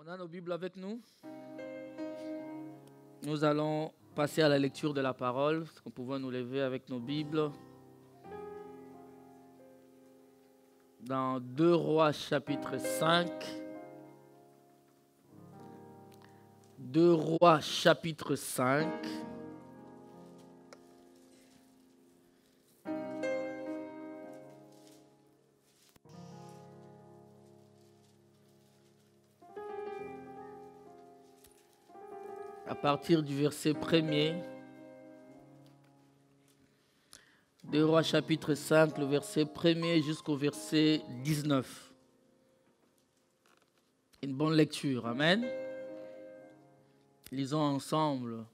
On a nos Bibles avec nous. Nous allons passer à la lecture de la parole. Est-ce qu'on pouvait nous lever avec nos Bibles? Dans 2 Rois chapitre 5. 2 Rois chapitre 5. À partir du verset 1er, 2 Rois chapitre 5, le verset 1er jusqu'au verset 19. Une bonne lecture, amen. Lisons ensemble.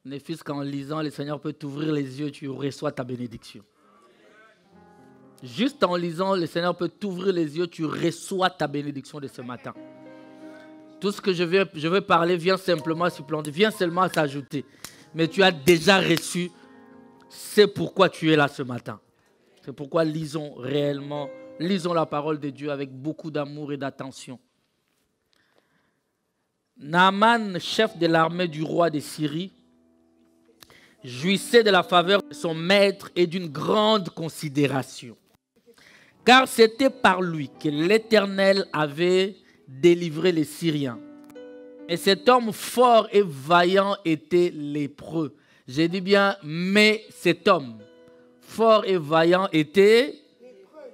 Ne fût-ce qu'en lisant, le Seigneur peut t'ouvrir les yeux, tu reçois ta bénédiction. Juste en lisant, le Seigneur peut t'ouvrir les yeux, tu reçois ta bénédiction de ce matin. Tout ce que je veux parler vient simplement supplanter, vient seulement s'ajouter. Mais tu as déjà reçu, c'est pourquoi tu es là ce matin. C'est pourquoi lisons réellement, lisons la parole de Dieu avec beaucoup d'amour et d'attention. Naaman, chef de l'armée du roi de Syrie, jouissait de la faveur de son maître et d'une grande considération. Car c'était par lui que l'Éternel avait délivré les Syriens. Et cet homme fort et vaillant était lépreux. J'ai dit bien, mais cet homme fort et vaillant était lépreux.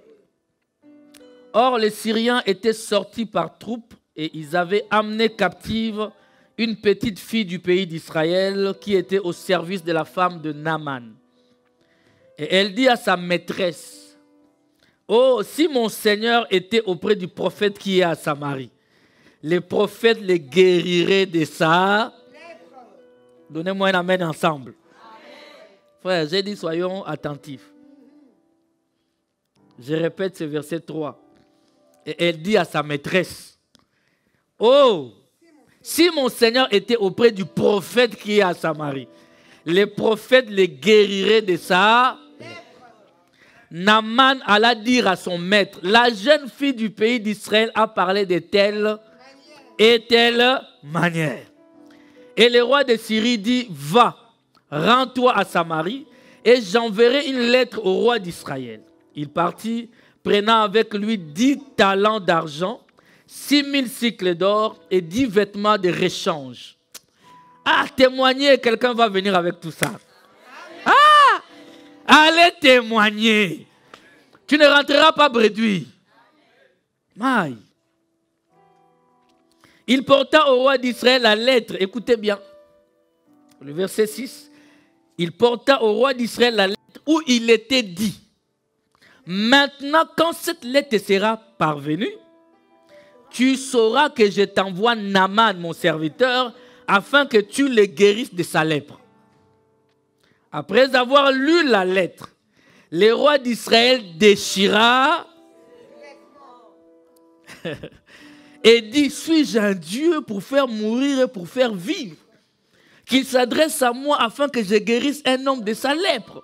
Or, les Syriens étaient sortis par troupes et ils avaient amené captive une petite fille du pays d'Israël qui était au service de la femme de Naaman. Et elle dit à sa maîtresse: oh, si mon Seigneur était auprès du prophète qui est à Samarie, les prophètes les guériraient de ça. Donnez-moi un amen ensemble. Amen. Frère, j'ai dit soyons attentifs. Je répète ce verset 3. Et elle dit à sa maîtresse: oh, si mon Seigneur était auprès du prophète qui est à Samarie, les prophètes les guériraient de ça. Naaman alla dire à son maître: la jeune fille du pays d'Israël a parlé de telle et telle manière. Et le roi de Syrie dit: va, rends-toi à Samarie et j'enverrai une lettre au roi d'Israël. Il partit, prenant avec lui 10 talents d'argent, 6000 cycles d'or et 10 vêtements de rechange. Ah, témoigner, quelqu'un va venir avec tout ça. Ah! Allez témoigner. Tu ne rentreras pas bredouille. Maï. Il porta au roi d'Israël la lettre. Écoutez bien. Le verset 6. Il porta au roi d'Israël la lettre où il était dit: maintenant, quand cette lettre sera parvenue, tu sauras que je t'envoie Naaman, mon serviteur, afin que tu le guérisses de sa lèpre. Après avoir lu la lettre, le roi d'Israël déchira et dit: suis-je un Dieu pour faire mourir et pour faire vivre? Qu'il s'adresse à moi afin que je guérisse un homme de sa lèpre.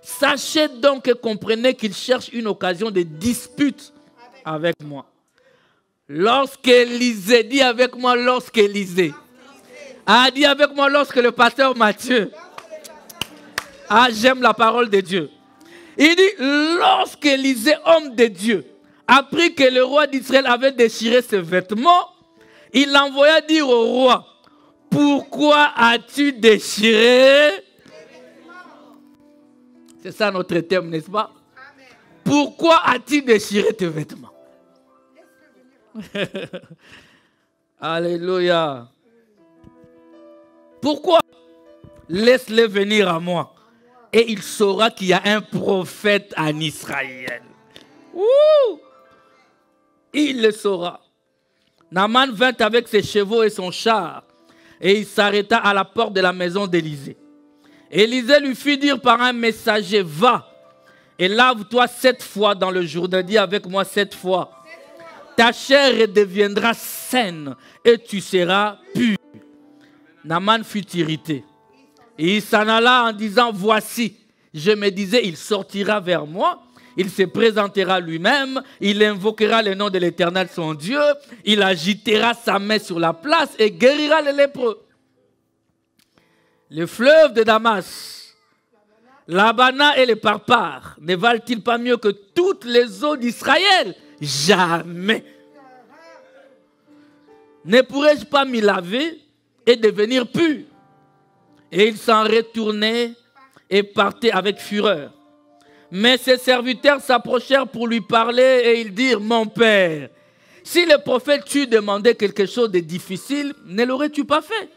Sachez donc et comprenez qu'il cherche une occasion de dispute avec moi. Lorsqu'Élisée, dit avec moi lorsqu'Élisée, a dit avec moi lorsque le pasteur Matthieu. Ah, j'aime la parole de Dieu. Il dit: lorsqu'Élisée, homme de Dieu, apprit que le roi d'Israël avait déchiré ses vêtements, il l'envoya dire au roi: pourquoi as-tu déchiré? C'est ça notre thème, n'est-ce pas? Pourquoi as-tu déchiré tes vêtements? Alléluia. Pourquoi? Laisse-les venir à moi. Et il saura qu'il y a un prophète en Israël. Ouh! Il le saura. Naaman vint avec ses chevaux et son char. Et il s'arrêta à la porte de la maison d'Élisée. Élisée lui fit dire par un messager: va et lave-toi 7 fois dans le Jourdain. Dis avec moi 7 fois. Ta chair redeviendra saine et tu seras pur. Naaman fut irrité. Et il s'en alla en disant: voici, je me disais, il sortira vers moi Il se présentera lui-même, il invoquera le nom de l'Éternel son Dieu, il agitera sa main sur la place et guérira les lépreux. Le fleuve de Damas, l'Abana et les Parpars, ne valent-ils pas mieux que toutes les eaux d'Israël? Jamais. Ne pourrais-je pas m'y laver et devenir pur? Et il s'en retournait et partait avec fureur. Mais ses serviteurs s'approchèrent pour lui parler et ils dirent, mon père, si le prophète t'eût demandé quelque chose de difficile, ne l'aurais-tu pas fait?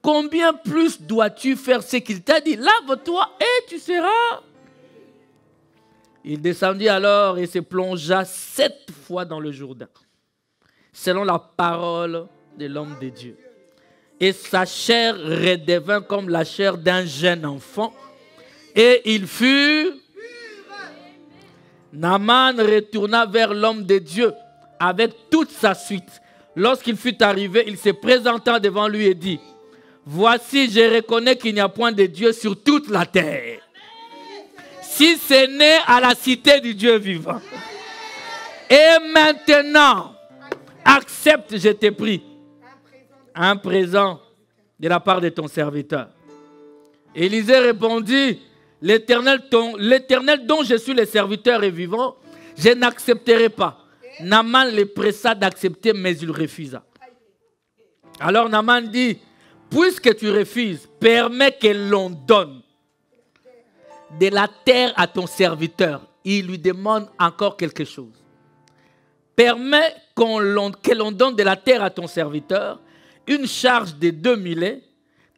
Combien plus dois-tu faire ce qu'il t'a dit? Lave-toi et tu seras. Il descendit alors et se plongea 7 fois dans le Jourdain, selon la parole de l'homme de Dieu. Et sa chair redevint comme la chair d'un jeune enfant. Et il fut... Naaman retourna vers l'homme de Dieu avec toute sa suite. Lorsqu'il fut arrivé, il se présenta devant lui et dit, voici, je reconnais qu'il n'y a point de Dieu sur toute la terre, si ce n'est à la cité du Dieu vivant. Et maintenant, accepte, je te prie, un présent de la part de ton serviteur. Élisée répondit, l'Éternel dont je suis le serviteur est vivant, je n'accepterai pas. Naaman le pressa d'accepter, mais il refusa. Alors Naaman dit, puisque tu refuses, permets que l'on donne de la terre à ton serviteur. Il lui demande encore quelque chose. Permets que l'on donne de la terre à ton serviteur, une charge de 2 milets,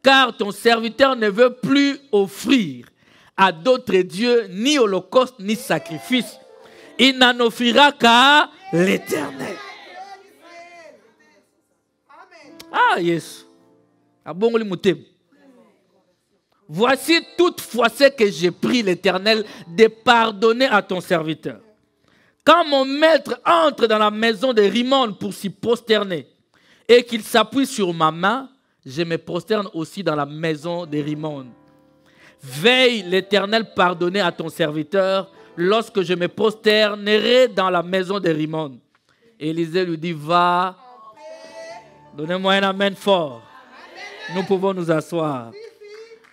car ton serviteur ne veut plus offrir à d'autres dieux, ni holocauste, ni sacrifice. Il n'en offrira qu'à l'Éternel. Ah, yes. Voici toutefois ce que j'ai pris l'Éternel de pardonner à ton serviteur. Quand mon maître entre dans la maison de Rimon pour s'y prosterner et qu'il s'appuie sur ma main, je me prosterne aussi dans la maison de Rimon. Veille l'Éternel pardonner à ton serviteur lorsque je me prosternerai dans la maison de Rimon. Élisée lui dit, va, donnez-moi un amen fort. Nous pouvons nous asseoir.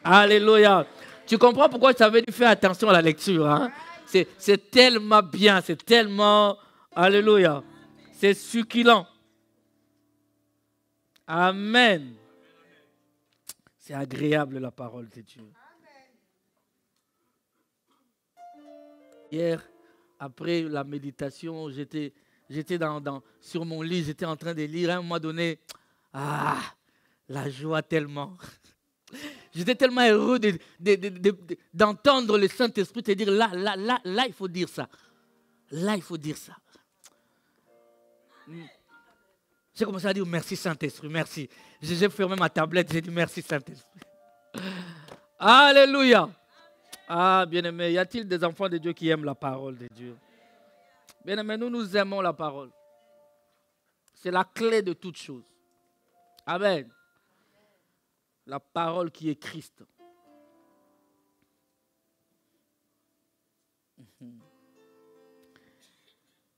Alléluia. Tu comprends pourquoi je t'avais dit faire attention à la lecture. Hein? C'est tellement bien, c'est tellement... Alléluia. C'est succulent. Amen. C'est agréable la parole de Dieu. Hier, après la méditation, j'étais sur mon lit, j'étais en train de lire. À un moment donné, la joie tellement. J'étais tellement heureux d'entendre le Saint-Esprit te dire, là, il faut dire ça. Là, il faut dire ça. J'ai commencé à dire, merci Saint-Esprit, merci. J'ai fermé ma tablette, j'ai dit, merci Saint-Esprit. Alléluia. Ah, bien-aimé, y a-t-il des enfants de Dieu qui aiment la parole de Dieu? Bien-aimé, nous aimons la parole. C'est la clé de toute chose. Amen. La parole qui est Christ.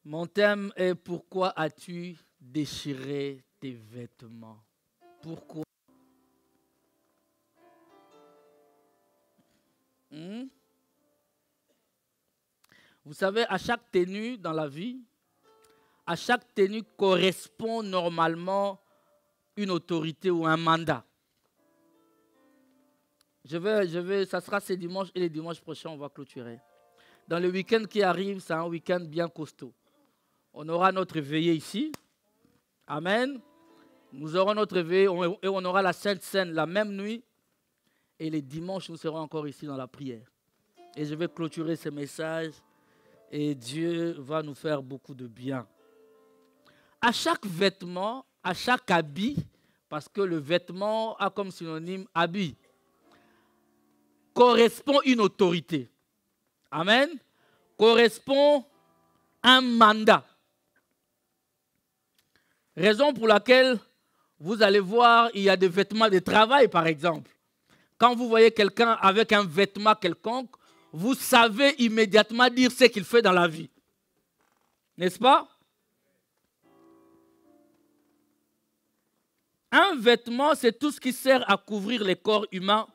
Mon thème est, pourquoi as-tu déchiré tes vêtements? Pourquoi? Vous savez, à chaque tenue dans la vie, à chaque tenue correspond normalement une autorité ou un mandat. Ça sera ce dimanche et le dimanche prochain, on va clôturer. Dans le week-end qui arrive, c'est un week-end bien costaud. On aura notre veillée ici. Amen. Nous aurons notre veillée et on aura la Sainte Seine la même nuit. Et les dimanches, nous serons encore ici dans la prière. Et je vais clôturer ce message. Et Dieu va nous faire beaucoup de bien. À chaque vêtement, à chaque habit, parce que le vêtement a comme synonyme habit, correspond une autorité. Amen. Correspond un mandat. Raison pour laquelle vous allez voir, il y a des vêtements de travail, par exemple. Quand vous voyez quelqu'un avec un vêtement quelconque, vous savez immédiatement dire ce qu'il fait dans la vie. N'est-ce pas? Un vêtement, c'est tout ce qui sert à couvrir le corps humain.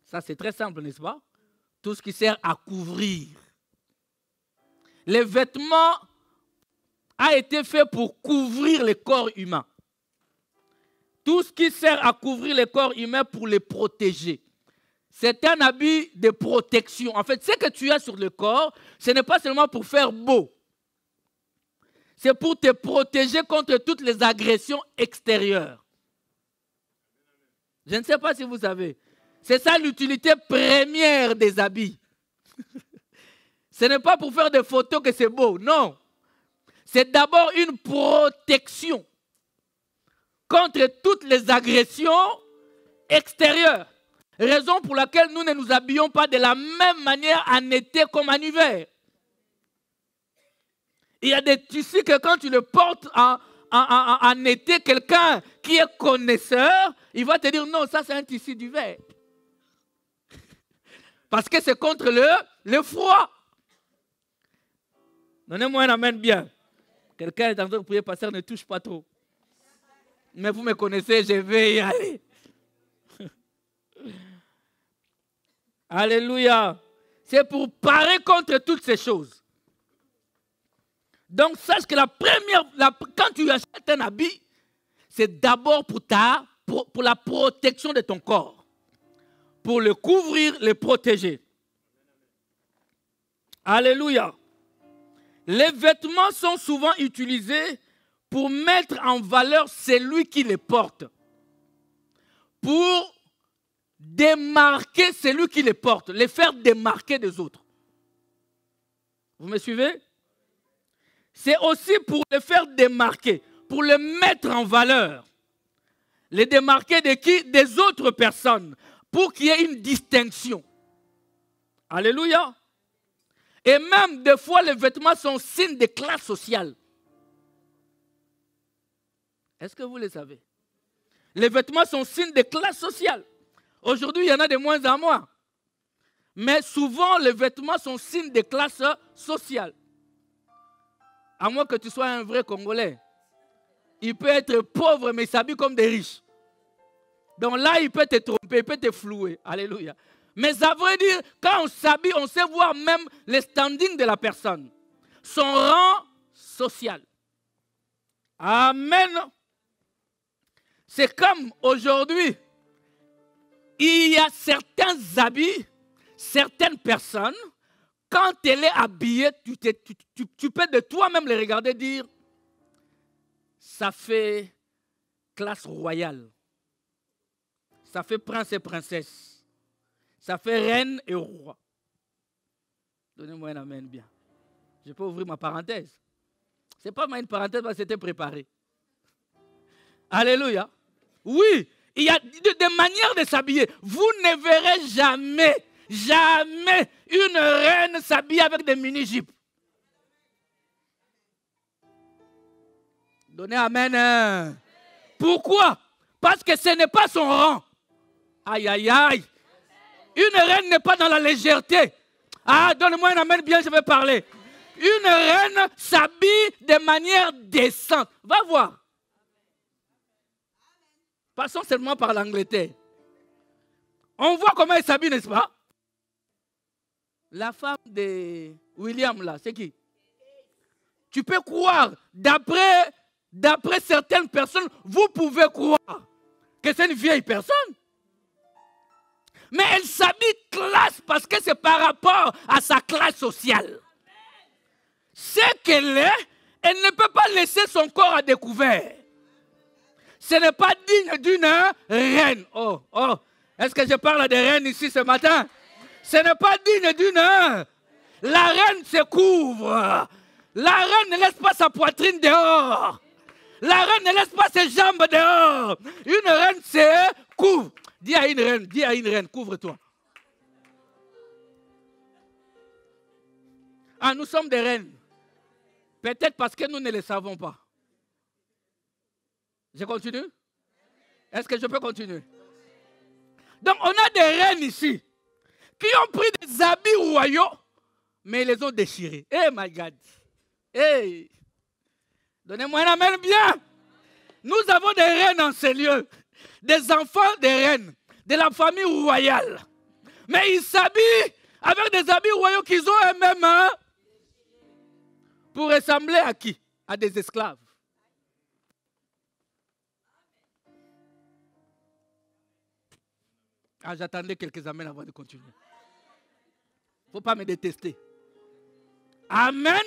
Ça, c'est très simple, n'est-ce pas? Tout ce qui sert à couvrir. Les vêtements a été fait pour couvrir le corps humain. Tout ce qui sert à couvrir le corps humain pour les protéger. C'est un habit de protection. En fait, ce que tu as sur le corps, ce n'est pas seulement pour faire beau. C'est pour te protéger contre toutes les agressions extérieures. Je ne sais pas si vous savez. C'est ça l'utilité première des habits. Ce n'est pas pour faire des photos que c'est beau, non. C'est d'abord une protection contre toutes les agressions extérieures. Raison pour laquelle nous ne nous habillons pas de la même manière en été comme en hiver. Il y a des tissus que quand tu le portes en été, quelqu'un qui est connaisseur, il va te dire non, ça c'est un tissu d'hiver. Parce que c'est contre le froid. Donnez-moi un amen bien. Quelqu'un est en train de prier, pasteur, ne touche pas trop. Mais vous me connaissez, je vais y aller. Alléluia. C'est pour parer contre toutes ces choses. Donc, sache que quand tu achètes un habit, c'est d'abord pour la protection de ton corps. Pour le couvrir, le protéger. Alléluia. Les vêtements sont souvent utilisés pour mettre en valeur celui qui les porte. Pour démarquer celui qui les porte, les faire démarquer des autres. Vous me suivez? C'est aussi pour les faire démarquer, pour les mettre en valeur. Les démarquer de qui? Des autres personnes, pour qu'il y ait une distinction. Alléluia. Et même des fois, les vêtements sont signes de classe sociale. Est-ce que vous le savez? Les vêtements sont signes de classe sociale. Aujourd'hui, il y en a de moins en moins. Mais souvent, les vêtements sont signes de classe sociale. À moins que tu sois un vrai Congolais. Il peut être pauvre, mais il s'habille comme des riches. Donc là, il peut te tromper, il peut te flouer. Alléluia. Mais ça veut dire, quand on s'habille, on sait voir même le standing de la personne. Son rang social. Amen. C'est comme aujourd'hui, il y a certains habits, certaines personnes, quand elle est habillée, tu peux de toi-même les regarder et dire, ça fait classe royale. Ça fait prince et princesse. Ça fait reine et roi. Donnez-moi un amen bien. Je peux ouvrir ma parenthèse. Ce n'est pas une parenthèse, mais c'était préparé. Alléluia. Oui, il y a des manières de s'habiller. Vous ne verrez jamais une reine s'habiller avec des mini-jupes. Donnez amen. Pourquoi? Parce que ce n'est pas son rang. Aïe, aïe, aïe. Une reine n'est pas dans la légèreté. Ah, donne-moi un amen bien, je vais parler. Une reine s'habille de manière décente. Va voir. Passons seulement par l'Angleterre. On voit comment elle s'habille, n'est-ce pas? La femme de William, là, c'est qui? Tu peux croire, d'après certaines personnes, vous pouvez croire que c'est une vieille personne. Mais elle s'habille classe parce que c'est par rapport à sa classe sociale. Ce qu'elle est, elle ne peut pas laisser son corps à découvert. Ce n'est pas digne d'une reine. Oh, est-ce que je parle de reine ici ce matin? Ce n'est pas digne d'une. La reine se couvre. La reine ne laisse pas sa poitrine dehors. La reine ne laisse pas ses jambes dehors. Une reine se couvre. Dis à une reine, couvre-toi. Ah, nous sommes des reines. Peut-être parce que nous ne le savons pas. Je continue? Est-ce que je peux continuer? Donc, on a des reines ici. qui ont pris des habits royaux, mais ils les ont déchirés. Eh, my God. Eh, donnez-moi un amen bien. Nous avons des reines en ces lieux, des enfants des reines, de la famille royale. Mais ils s'habillent avec des habits royaux qu'ils ont eux-mêmes, hein, pour ressembler à qui? À des esclaves. Ah, j'attendais quelques amens avant de continuer. Il ne faut pas me détester. Amen.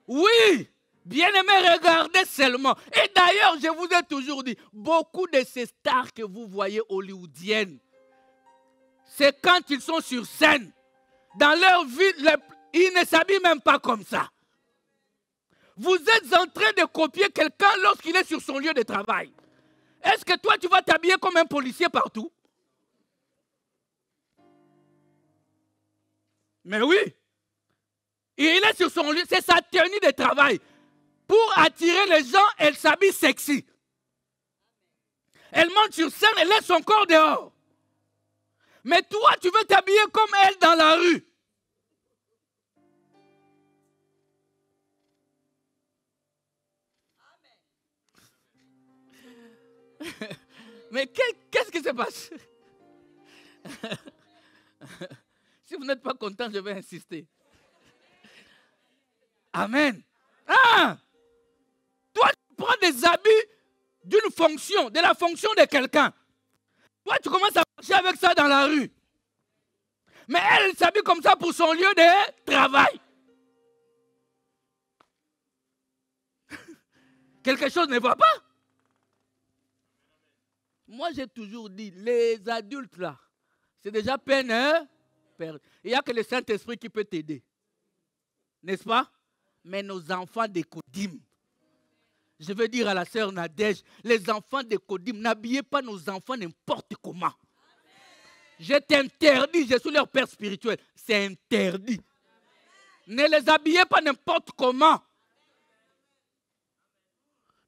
Oui. Bien-aimés, regardez seulement. Et d'ailleurs, je vous ai toujours dit, beaucoup de ces stars que vous voyez hollywoodiennes, c'est quand ils sont sur scène. Dans leur vie, ils ne s'habillent même pas comme ça. Vous êtes en train de copier quelqu'un lorsqu'il est sur son lieu de travail. Est-ce que toi, tu vas t'habiller comme un policier partout? Mais oui. Et il est sur son lieu, c'est sa tenue de travail. Pour attirer les gens, elle s'habille sexy. Elle monte sur scène, elle laisse son corps dehors. Mais toi, tu veux t'habiller comme elle dans la rue. Mais qu'est-ce qui se passe? Si vous n'êtes pas content, je vais insister. Amen. Ah! Toi, tu prends des habits d'une fonction, de la fonction de quelqu'un. Toi, tu commences à marcher avec ça dans la rue. Mais elle s'habille comme ça pour son lieu de travail. Quelque chose ne va pas. Moi, j'ai toujours dit, les adultes là, c'est déjà peine, hein? Il n'y a que le Saint-Esprit qui peut t'aider. N'est-ce pas? Mais nos enfants de Kodim, je veux dire à la sœur Nadège, les enfants de Kodim, n'habillez pas nos enfants n'importe comment. Je t'interdis, je suis leur père spirituel, c'est interdit. Ne les habillez pas n'importe comment.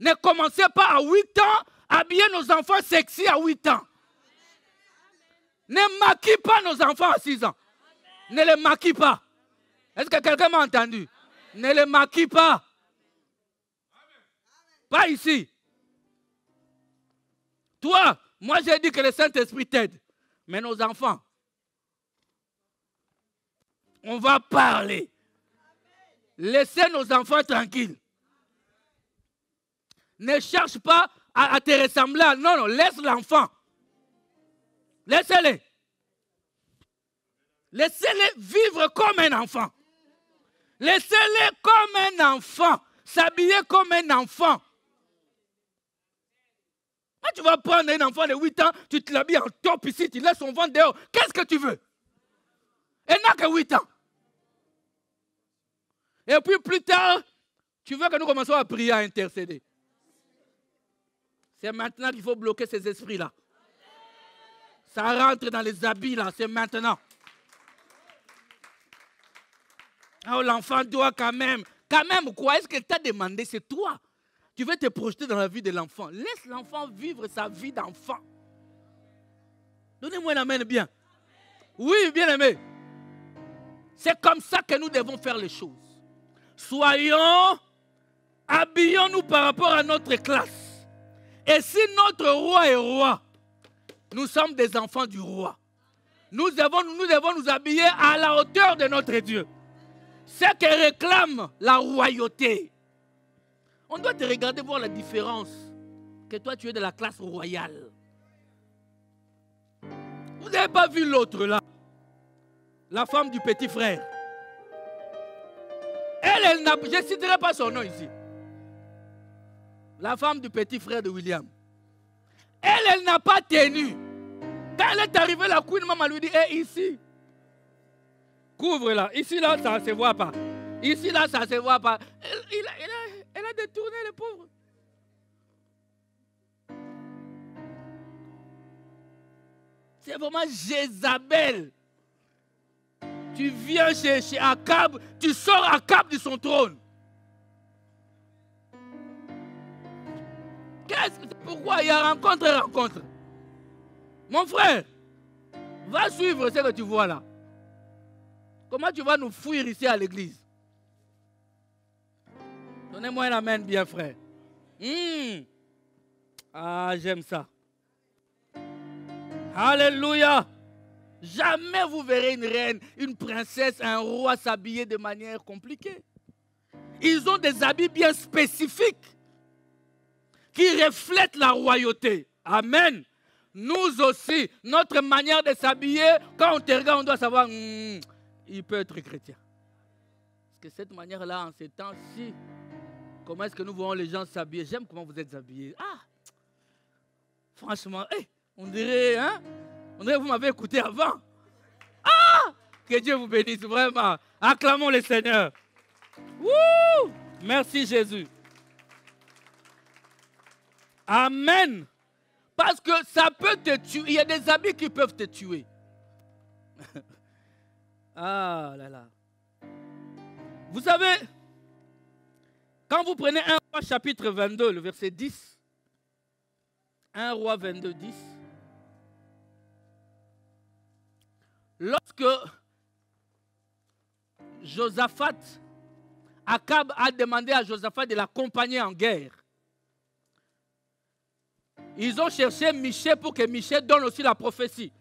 Ne commencez pas à 8 ans à habiller nos enfants sexy à 8 ans. Ne maquille pas nos enfants à 6 ans. Ne les maquille pas. Est-ce que quelqu'un m'a entendu? Ne les maquille pas. Pas ici. Toi, moi j'ai dit que le Saint-Esprit t'aide. Mais nos enfants, on va parler. Laissez nos enfants tranquilles. Ne cherche pas à te ressembler. Non, non, laisse l'enfant. Laissez-les. Laissez-les vivre comme un enfant. Laissez-les comme un enfant. S'habiller comme un enfant. Quand tu vas prendre un enfant de 8 ans, tu te l'habilles en top ici, tu laisses son ventre dehors. Qu'est-ce que tu veux? Elle n'a que 8 ans. Et puis plus tard, tu veux que nous commençons à prier, à intercéder. C'est maintenant qu'il faut bloquer ces esprits-là. Ça rentre dans les habits là, c'est maintenant. Oh, l'enfant doit quand même quoi? Est-ce qu'elle t'a demandé? C'est toi. Tu veux te projeter dans la vie de l'enfant. Laisse l'enfant vivre sa vie d'enfant. Donnez-moi un amen bien. Oui, bien aimé. C'est comme ça que nous devons faire les choses. Habillons-nous par rapport à notre classe. Et si notre roi est roi, nous sommes des enfants du roi. Nous devons nous habiller à la hauteur de notre Dieu. C'est que réclame la royauté. On doit te regarder, voir la différence. Que toi, tu es de la classe royale. Vous n'avez pas vu l'autre là? La femme du petit frère. Elle n'a... Je ne citerai pas son nom ici. La femme du petit frère de William. Elle n'a pas tenu. Quand elle est arrivée, la Queen Maman lui dit, ici. Couvre-la. Ici, là, ça ne se voit pas. Ici, là, ça ne se voit pas. Elle a détourné les pauvres. C'est vraiment Jézabel. Tu viens chez Akab, tu sors Akab de son trône. Pourquoi il y a rencontre? Mon frère, va suivre ce que tu vois là. Comment tu vas nous fuir ici à l'église? Donnez-moi un amen bien, frère. Ah, j'aime ça. Alléluia. Jamais vous verrez une reine, une princesse, un roi s'habiller de manière compliquée. Ils ont des habits bien spécifiques qui reflètent la royauté. Amen. Nous aussi, notre manière de s'habiller, quand on te regarde, on doit savoir, il peut être chrétien. Parce que cette manière-là, en ces temps-ci, comment est-ce que nous voyons les gens s'habiller? J'aime comment vous êtes habillés. Ah, franchement, on dirait, on dirait que vous m'avez écouté avant. Ah, que Dieu vous bénisse, vraiment. Acclamons le Seigneur. Wouh! Merci Jésus. Amen. Parce que ça peut te tuer. Il y a des habits qui peuvent te tuer. Ah là là. Vous savez, quand vous prenez 1 Roi chapitre 22, le verset 10, 1 Roi 22, 10, lorsque Josaphat, Akab a demandé à Josaphat de l'accompagner en guerre, ils ont cherché Michée pour que Michée donne aussi la prophétie.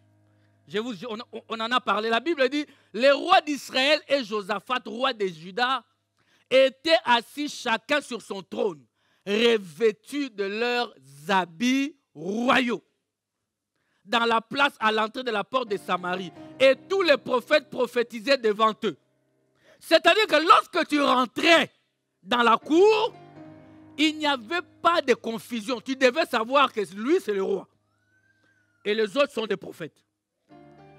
On en a parlé. La Bible dit, les rois d'Israël et Josaphat, roi de Juda, étaient assis chacun sur son trône, revêtus de leurs habits royaux, dans la place à l'entrée de la porte de Samarie. Et tous les prophètes prophétisaient devant eux. C'est-à-dire que lorsque tu rentrais dans la cour, il n'y avait pas de confusion. Tu devais savoir que lui, c'est le roi. Et les autres sont des prophètes.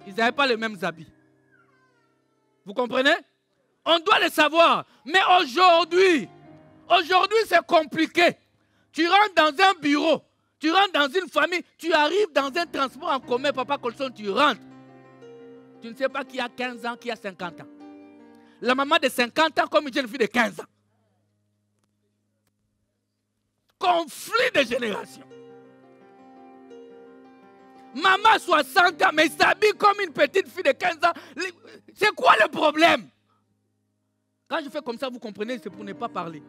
Ils n'avaient pas les mêmes habits. Vous comprenez? On doit le savoir. Mais aujourd'hui, c'est compliqué. Tu rentres dans un bureau, tu rentres dans une famille, tu arrives dans un transport en commun, Papa Colson, tu rentres. Tu ne sais pas qui a 15 ans, qui a 50 ans. La maman de 50 ans comme une jeune fille de 15 ans. Conflit de génération. Maman 60 ans, mais s'habille comme une petite fille de 15 ans. C'est quoi le problème? Quand je fais comme ça, vous comprenez, c'est pour ne pas parler.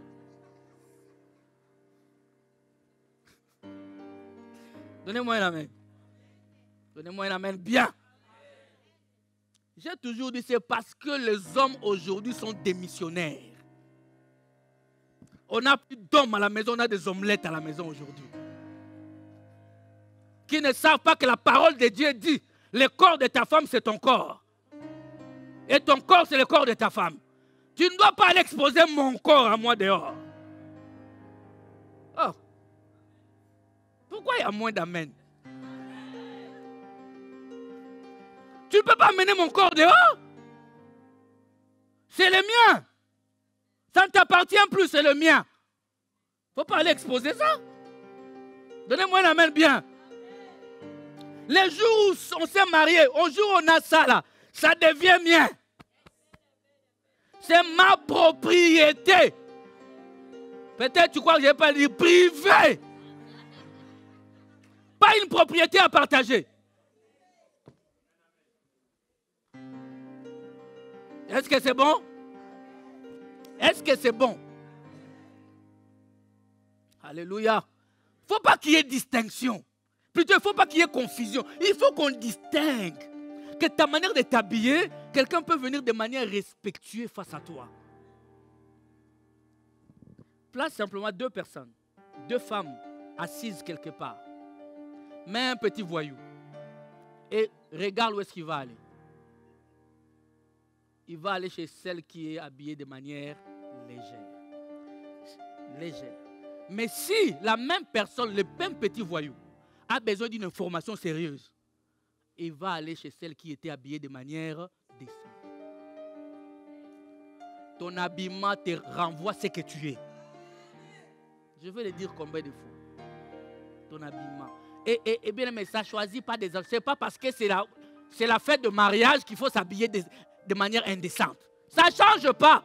Donnez-moi un amen. Donnez-moi un amen bien. J'ai toujours dit, c'est parce que les hommes aujourd'hui sont démissionnaires. On n'a plus d'hommes à la maison, on a des omelettes à la maison aujourd'hui. Qui ne savent pas que la parole de Dieu dit, le corps de ta femme, c'est ton corps. Et ton corps, c'est le corps de ta femme. Tu ne dois pas aller exposer mon corps à moi dehors. Oh. Pourquoi il y a moins d'amen? Tu ne peux pas mener mon corps dehors? C'est le mien. Ça ne t'appartient plus, c'est le mien. Il ne faut pas aller exposer ça. Donnez-moi un amen bien. Les jours où on s'est marié, au jour où on a ça là, ça devient mien. C'est ma propriété. Peut-être tu crois que je ne vais pas dire privé. Pas une propriété à partager. Est-ce que c'est bon? Est-ce que c'est bon? Alléluia. Il ne faut pas qu'il y ait distinction. Plutôt, il ne faut pas qu'il y ait confusion. Il faut qu'on distingue. Que ta manière de t'habiller, quelqu'un peut venir de manière respectueuse face à toi. Place simplement deux personnes, deux femmes assises quelque part. Mets un petit voyou. Et regarde où est-ce qu'il va aller. Il va aller chez celle qui est habillée de manière légère. Légère. Mais si la même personne, le même petit voyou, a besoin d'une information sérieuse, il va aller chez celle qui était habillée de manière décente. Ton habillement te renvoie ce que tu es. Je vais le dire combien de fois. Ton habillement. Et bien, mais ça ne choisit pas des hommes. Ce n'est pas parce que c'est la fête de mariage qu'il faut s'habiller de manière indécente. Ça ne change pas.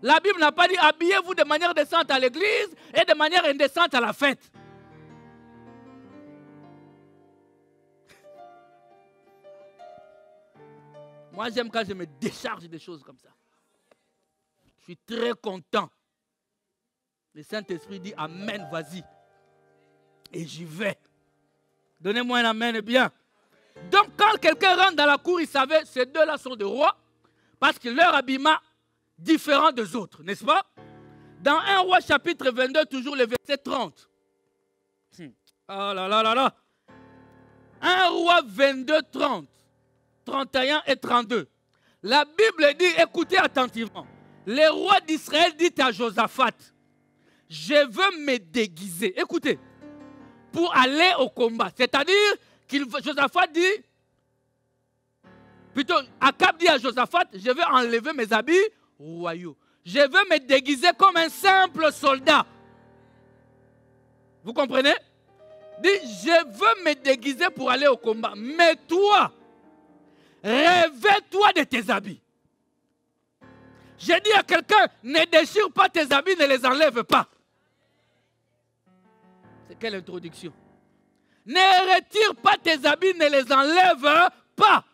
La Bible n'a pas dit habillez-vous de manière décente à l'église et de manière indécente à la fête. Moi, j'aime quand je me décharge des choses comme ça. Je suis très content. Le Saint-Esprit dit Amen, vas-y. Et j'y vais. Donnez-moi un Amen bien. Donc, quand quelqu'un rentre dans la cour, il savait ces deux-là sont des rois parce que leur habillement différent des autres, n'est-ce pas? Dans 1 Roi chapitre 22, toujours le verset 30. Ah là là là là. 1 Roi 22, 30. 31 et 32. La Bible dit, écoutez attentivement. Le roi d'Israël dit à Josaphat, je veux me déguiser. Écoutez, pour aller au combat. C'est-à-dire que Josaphat dit, plutôt Akab dit à Josaphat, je veux enlever mes habits royaux. Je veux me déguiser comme un simple soldat. Vous comprenez? Dit, je veux me déguiser pour aller au combat. Mais toi, revêt-toi de tes habits. J'ai dit à quelqu'un, ne déchire pas tes habits, ne les enlève pas. C'est quelle introduction? Ne retire pas tes habits, ne les enlève pas.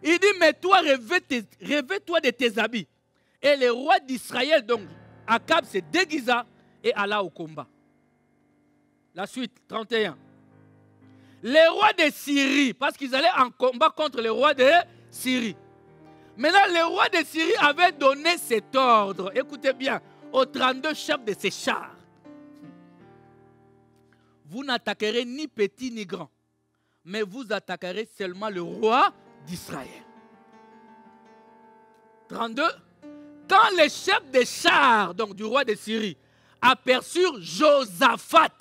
Il dit, mais toi, revêt-toi de tes habits. Et le roi d'Israël, donc, Akab se déguisa et alla au combat. La suite, 31. Les rois de Syrie, parce qu'ils allaient en combat contre les rois de Syrie. Maintenant, le roi de Syrie avait donné cet ordre, écoutez bien, aux 32 chefs de ses chars. Vous n'attaquerez ni petit ni grand, mais vous attaquerez seulement le roi d'Israël. 32. Quand les chefs des chars, donc du roi de Syrie, aperçurent Josaphat,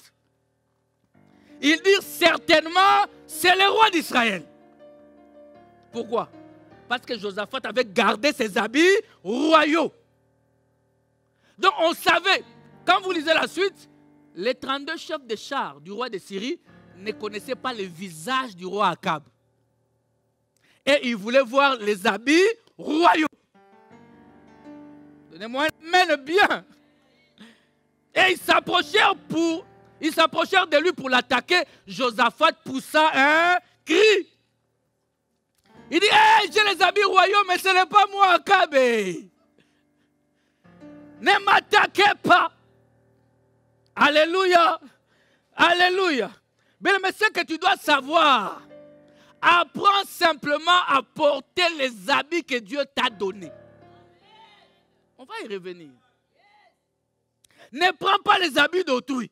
ils dirent certainement, c'est le roi d'Israël. Pourquoi? Parce que Josaphat avait gardé ses habits royaux. Donc on savait, quand vous lisez la suite, les 32 chefs de chars du roi de Syrie ne connaissaient pas le visage du roi Akab. Et ils voulaient voir les habits royaux. Donnez-moi un amen bien. Et ils s'approchèrent de lui pour l'attaquer. Josaphat poussa un cri. Il dit, hey, j'ai les habits royaux, mais ce n'est pas moi, Akab. Ne m'attaquez pas. Alléluia. Alléluia. Mais ce que tu dois savoir, apprends simplement à porter les habits que Dieu t'a donnés. On va y revenir. Ne prends pas les habits d'autrui.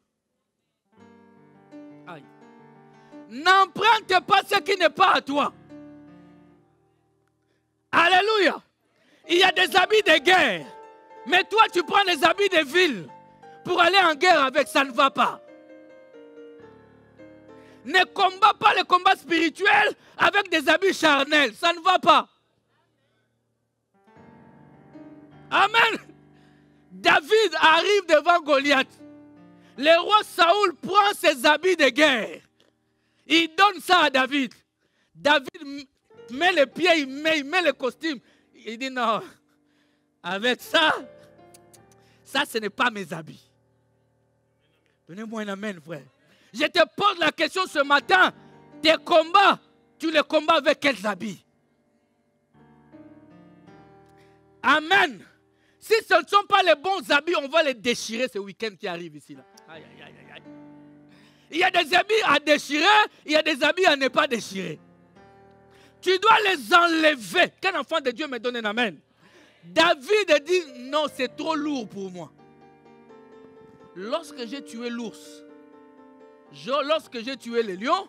N'emprunte pas ce qui n'est pas à toi. Alléluia. Il y a des habits de guerre. Mais toi, tu prends les habits de ville pour aller en guerre avec, ça ne va pas. Ne combat pas le combat spirituel avec des habits charnels. Ça ne va pas. Amen. David arrive devant Goliath. Le roi Saoul prend ses habits de guerre. Il donne ça à David. David met les pieds, il met le costume. Il dit non, avec ça, ce n'est pas mes habits. Donnez-moi un amen, frère. Je te pose la question ce matin. Tes combats, tu les combats avec quels habits? Amen. Si ce ne sont pas les bons habits, on va les déchirer ce week-end qui arrive ici. Là. Aïe, aïe, aïe, aïe. Il y a des habits à déchirer, il y a des habits à ne pas déchirer. Tu dois les enlever. Qu'un enfant de Dieu me donne un amen. David dit, non, c'est trop lourd pour moi. Lorsque j'ai tué l'ours, lorsque j'ai tué le lion,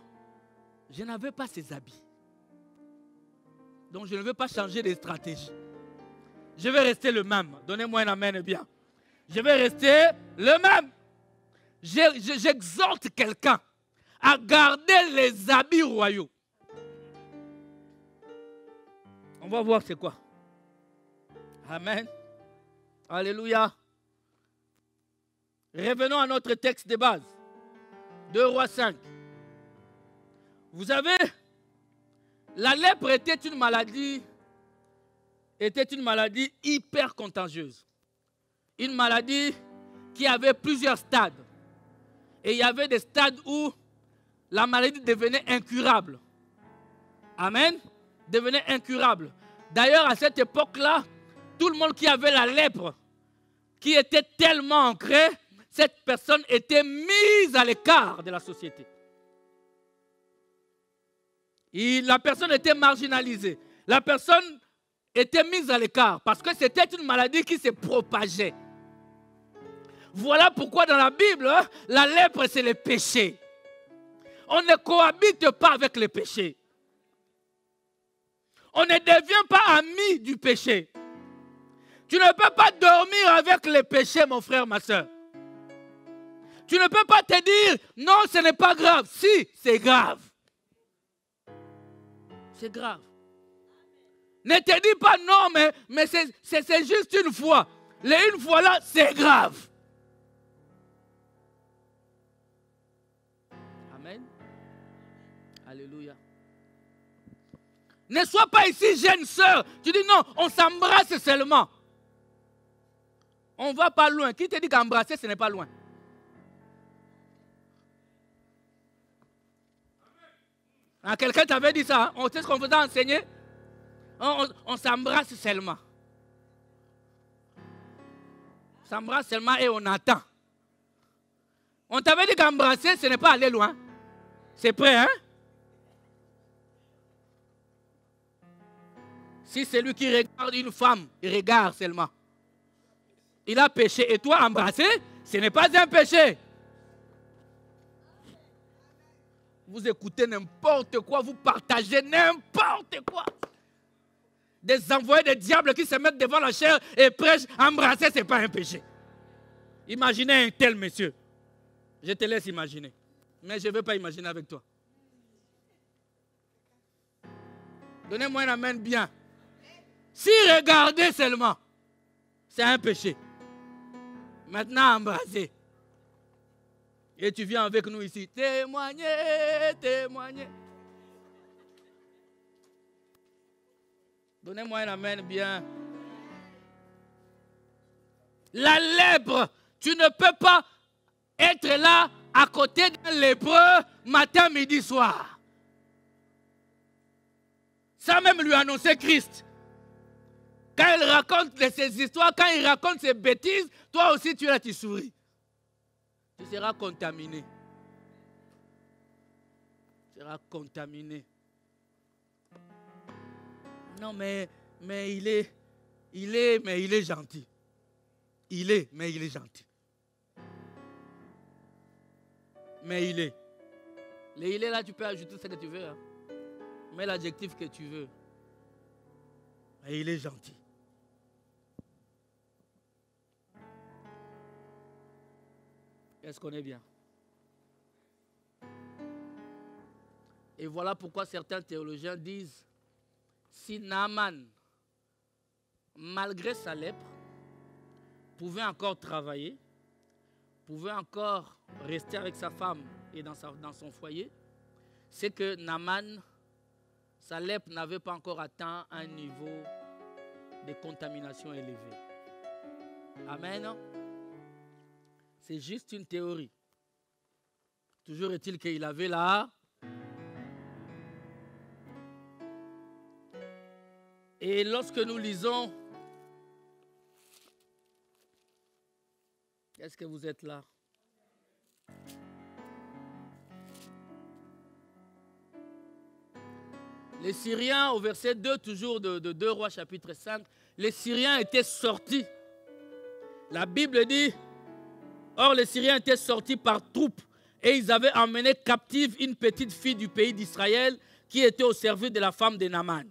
je n'avais pas ces habits. Donc je ne veux pas changer de stratégie. Je vais rester le même. Donnez-moi un amen bien. Je vais rester le même. J'exhorte quelqu'un à garder les habits royaux. On va voir c'est quoi. Amen. Alléluia. Revenons à notre texte de base. 2 Rois 5. Vous savez, la lèpre était une maladie hyper contagieuse. Une maladie qui avait plusieurs stades. Et il y avait des stades où la maladie devenait incurable. Amen. devenait incurable. D'ailleurs, à cette époque-là, tout le monde qui avait la lèpre, qui était tellement ancrée, cette personne était mise à l'écart de la société. Et la personne était marginalisée. La personne était mise à l'écart parce que c'était une maladie qui se propageait. Voilà pourquoi dans la Bible, la lèpre, c'est le péché. On ne cohabite pas avec le péché. On ne devient pas ami du péché. Tu ne peux pas dormir avec le péché, mon frère, ma soeur. Tu ne peux pas te dire, non, ce n'est pas grave. Si, c'est grave. C'est grave. Ne te dis pas non, mais c'est juste une fois. Les une fois là, c'est grave. Amen. Alléluia. Ne sois pas ici, jeune sœur. Tu dis non, on s'embrasse seulement. On ne va pas loin. Qui te dit qu'embrasser, ce n'est pas loin? Ah, quelqu'un t'avait dit ça. Hein? On sait ce qu'on vous a enseigné. On s'embrasse seulement. On s'embrasse seulement et on attend. On t'avait dit qu'embrasser, ce n'est pas aller loin. C'est prêt, hein? Si c'est lui qui regarde une femme, il regarde seulement. Il a péché. Et toi, embrasser, ce n'est pas un péché. Vous écoutez n'importe quoi, vous partagez n'importe quoi. Des envoyés de diables qui se mettent devant la chair et prêchent, embrasser, ce n'est pas un péché. Imaginez un tel monsieur. Je te laisse imaginer. Mais je ne veux pas imaginer avec toi. Donnez-moi un amen bien. Si regarder seulement, c'est un péché. Maintenant, embrasser. Et tu viens avec nous ici. Témoigner, témoigner. Donnez-moi un amen bien. La lèpre, tu ne peux pas être là à côté d'un lépreux matin, midi, soir. Ça même lui annoncer Christ. Quand il raconte ses histoires, quand il raconte ses bêtises, toi aussi tu es là, tu souris. Tu seras contaminé. Tu seras contaminé. Non, mais il est gentil. Mais il est gentil. Mais il est. Les il est là, tu peux ajouter ce que tu veux. Hein. Mets l'adjectif que tu veux. Mais il est gentil. Est-ce qu'on est bien? Et voilà pourquoi certains théologiens disent, si Naaman, malgré sa lèpre, pouvait encore travailler, pouvait encore rester avec sa femme et dans son foyer, c'est que Naaman, sa lèpre n'avait pas encore atteint un niveau de contamination élevé. Amen. C'est juste une théorie. Toujours est-il qu'il avait là. Et lorsque nous lisons, est-ce que vous êtes là? Les Syriens, au verset 2, toujours de 2 Rois chapitre 5, les Syriens étaient sortis. La Bible dit, or les Syriens étaient sortis par troupes et ils avaient emmené captive une petite fille du pays d'Israël qui était au service de la femme de Naaman.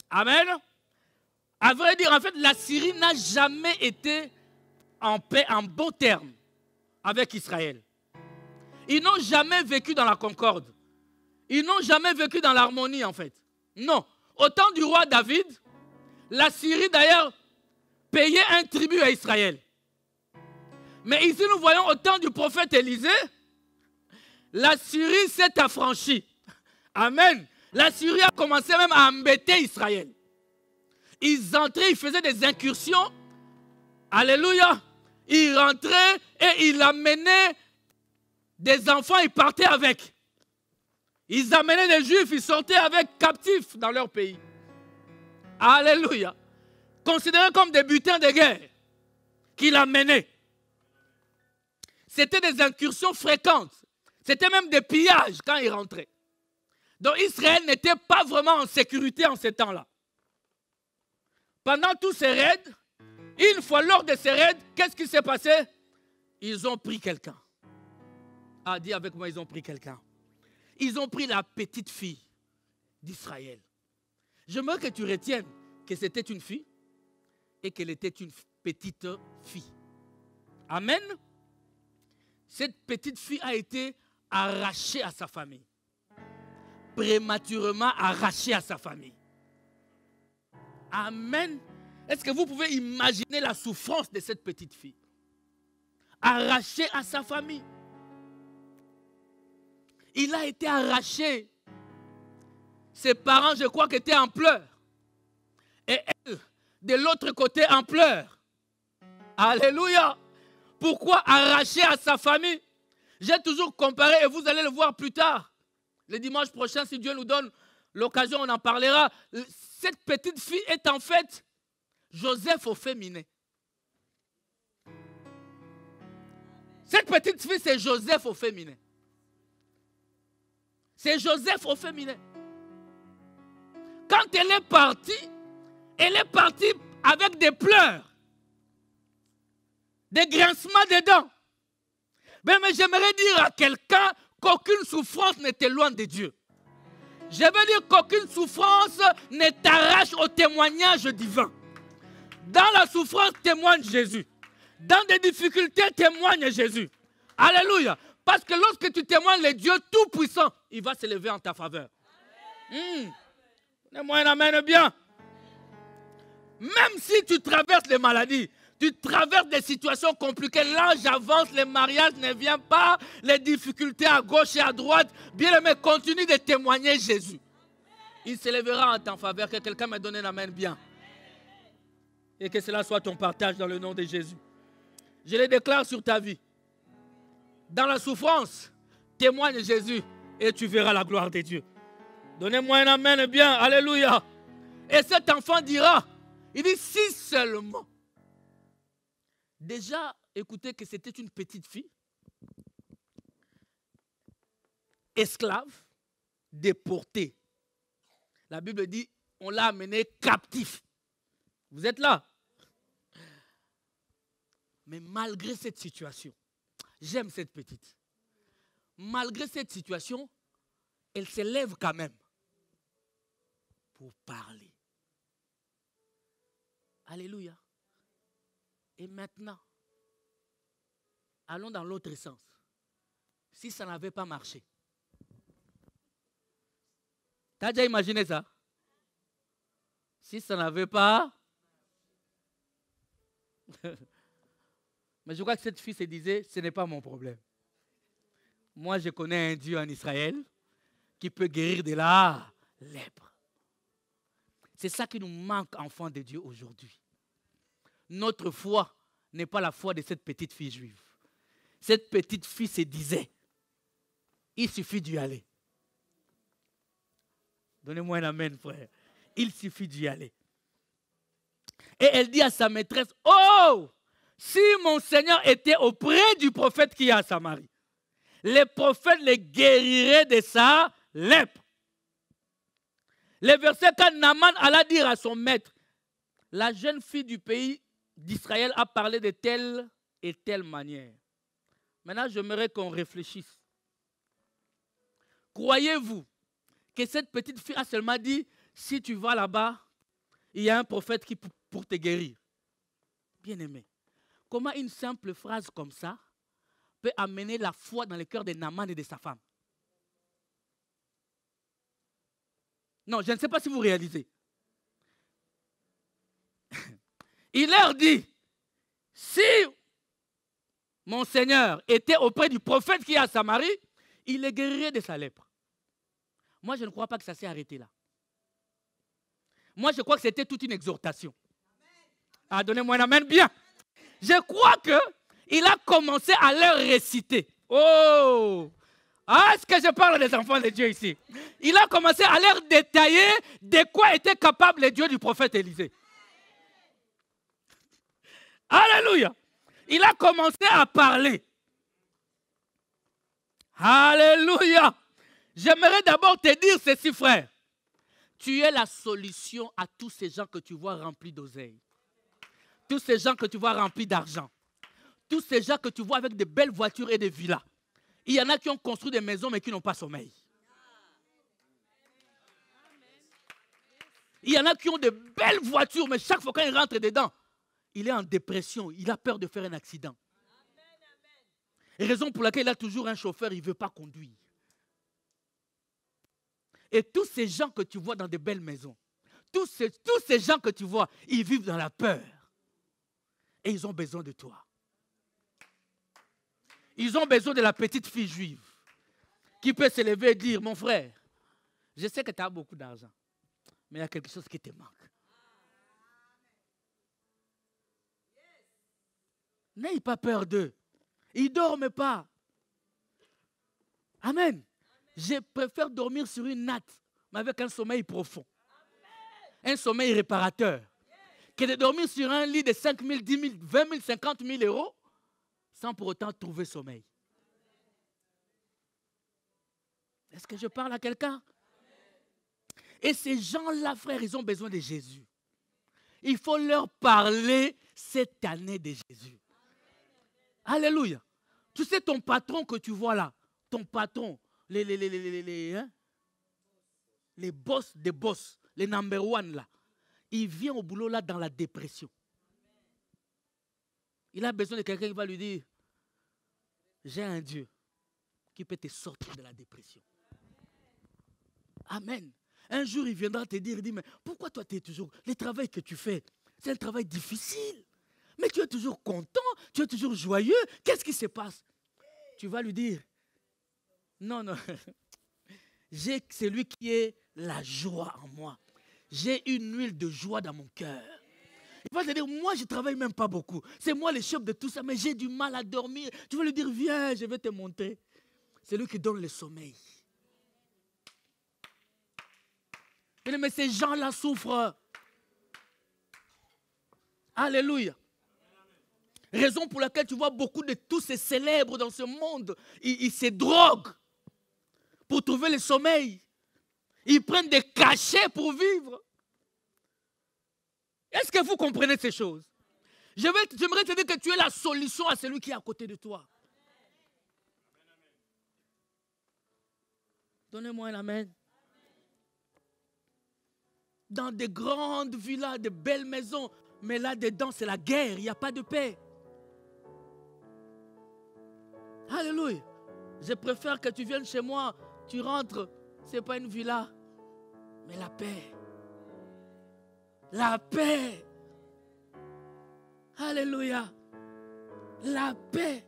Amen. À vrai dire, en fait, la Syrie n'a jamais été en paix, en bon terme avec Israël. Ils n'ont jamais vécu dans la concorde. Ils n'ont jamais vécu dans l'harmonie, en fait. Non. Au temps du roi David, la Syrie, d'ailleurs, payait un tribut à Israël. Mais ici, nous voyons au temps du prophète Élisée, la Syrie s'est affranchie. Amen. La Syrie a commencé même à embêter Israël. Ils entraient, ils faisaient des incursions. Alléluia. Ils rentraient et ils amenaient des enfants, ils partaient avec. Ils amenaient les Juifs, ils sortaient avec captifs dans leur pays. Alléluia. Considérés comme des butins de guerre qu'il amenait. C'était des incursions fréquentes. C'était même des pillages quand ils rentraient. Donc Israël n'était pas vraiment en sécurité en ces temps-là. Pendant tous ces raids, une fois lors de ces raids, qu'est-ce qui s'est passé? Ils ont pris quelqu'un. Ah, dis avec moi, ils ont pris quelqu'un. Ils ont pris la petite fille d'Israël. J'aimerais que tu retiennes que c'était une fille et qu'elle était une petite fille. Amen. Cette petite fille a été arrachée à sa famille. Prématurément arrachée à sa famille. Amen. Est-ce que vous pouvez imaginer la souffrance de cette petite fille? Arrachée à sa famille. Il a été arraché. Ses parents, je crois, étaient en pleurs. Et elle, de l'autre côté, en pleurs. Alléluia. Pourquoi arraché à sa famille? J'ai toujours comparé, et vous allez le voir plus tard. Le dimanche prochain, si Dieu nous donne l'occasion, on en parlera. Cette petite fille est en fait Joseph au féminin. Cette petite fille, c'est Joseph au féminin. C'est Joseph au féminin. Quand elle est partie avec des pleurs, des grincements de dents. Mais j'aimerais dire à quelqu'un qu'aucune souffrance n'est loin de Dieu. Je veux dire qu'aucune souffrance ne t'arrache au témoignage divin. Dans la souffrance, témoigne Jésus. Dans des difficultés, témoigne Jésus. Alléluia. Parce que lorsque tu témoignes le Dieu Tout-Puissant, il va se lever en ta faveur. Donnez-moi un amen bien. Même si tu traverses les maladies, tu traverses des situations compliquées, l'âge avance, les mariages ne viennent pas, les difficultés à gauche et à droite, bien aimé, continue de témoigner Jésus. Il se lèvera en ta faveur. Que quelqu'un me donne un amen bien. Et que cela soit ton partage dans le nom de Jésus. Je le déclare sur ta vie. Dans la souffrance, témoigne Jésus et tu verras la gloire de Dieu. Donnez-moi un amen bien. Alléluia. Et cet enfant dira, il dit si seulement. Déjà, écoutez que c'était une petite fille, esclave, déportée. La Bible dit, on l'a amené captif. Vous êtes là? Mais malgré cette situation, j'aime cette petite. Malgré cette situation, elle se lève quand même pour parler. Alléluia. Et maintenant, allons dans l'autre sens. Si ça n'avait pas marché. Tu as déjà imaginé ça? Si ça n'avait pas... Mais je crois que cette fille se disait, ce n'est pas mon problème. Moi, je connais un Dieu en Israël qui peut guérir de la lèpre. C'est ça qui nous manque, enfants de Dieu, aujourd'hui. Notre foi n'est pas la foi de cette petite fille juive. Cette petite fille se disait, il suffit d'y aller. Donnez-moi un amen, frère. Il suffit d'y aller. Et elle dit à sa maîtresse, oh, si mon Seigneur était auprès du prophète qui est à Samarie, les prophètes les guériraient de sa lèpre. Le verset quand Naaman alla dire à son maître, la jeune fille du pays d'Israël a parlé de telle et telle manière. Maintenant, j'aimerais qu'on réfléchisse. Croyez-vous que cette petite fille a seulement dit, si tu vas là-bas, il y a un prophète qui pour te guérir? Bien-aimé, comment une simple phrase comme ça peut amener la foi dans le cœur de Naaman et de sa femme? Non, je ne sais pas si vous réalisez. Il leur dit, si mon Seigneur était auprès du prophète qui est à Samarie, il les guérirait de sa lèpre. Moi, je ne crois pas que ça s'est arrêté là. Moi, je crois que c'était toute une exhortation. Ah, donnez-moi un amen bien. Je crois qu'il a commencé à leur réciter. Oh, Ah, est-ce que je parle des enfants de Dieu ici? Il a commencé à leur détailler de quoi était capable le Dieu du prophète Élisée. Alléluia. Il a commencé à parler. Alléluia. J'aimerais d'abord te dire ceci, frère. Tu es la solution à tous ces gens que tu vois remplis d'oseille. Tous ces gens que tu vois remplis d'argent. Tous ces gens que tu vois avec de belles voitures et des villas. Il y en a qui ont construit des maisons mais qui n'ont pas sommeil. Il y en a qui ont de belles voitures mais chaque fois qu'il rentre dedans, il est en dépression, il a peur de faire un accident. Et raison pour laquelle il a toujours un chauffeur, il ne veut pas conduire. Et tous ces gens que tu vois dans de belles maisons, tous ces gens que tu vois, ils vivent dans la peur. Et ils ont besoin de toi. Ils ont besoin de la petite fille juive qui peut se lever et dire, mon frère, je sais que tu as beaucoup d'argent, mais il y a quelque chose qui te manque. N'aie pas peur d'eux. Ils ne dorment pas. Amen. Je préfère dormir sur une natte, mais avec un sommeil profond. Un sommeil réparateur. Que de dormir sur un lit de 5 000, 10 000, 20 000, 50 000 euros, sans pour autant trouver sommeil. Est-ce que je parle à quelqu'un? Et ces gens-là, frère, ils ont besoin de Jésus. Il faut leur parler cette année de Jésus. Alléluia. Tu sais, ton patron que tu vois là, ton patron, les boss des boss, les number one là, il vient au boulot là dans la dépression. Il a besoin de quelqu'un qui va lui dire, j'ai un Dieu qui peut te sortir de la dépression. Amen. Un jour, il viendra te dire, il dit, mais pourquoi toi, tu es toujours... Le travail que tu fais, c'est un travail difficile. Mais tu es toujours content, tu es toujours joyeux. Qu'est-ce qui se passe? Tu vas lui dire, non, non, j'ai celui qui est la joie en moi. J'ai une huile de joie dans mon cœur. Il va te dire, moi, je ne travaille même pas beaucoup. C'est moi le chef de tout ça, mais j'ai du mal à dormir. Tu vas lui dire, viens, je vais te montrer. C'est lui qui donne le sommeil. Mais ces gens-là souffrent. Alléluia. Raison pour laquelle tu vois beaucoup de tous ces célèbres dans ce monde, ils se droguent pour trouver le sommeil. Ils prennent des cachets pour vivre. Est-ce que vous comprenez ces choses? J'aimerais te dire que tu es la solution à celui qui est à côté de toi. Donnez-moi un amen. Dans des grandes villas, de belles maisons, mais là-dedans, c'est la guerre, il n'y a pas de paix. Alléluia. Je préfère que tu viennes chez moi, tu rentres, ce n'est pas une villa, mais la paix. La paix. Alléluia. La paix.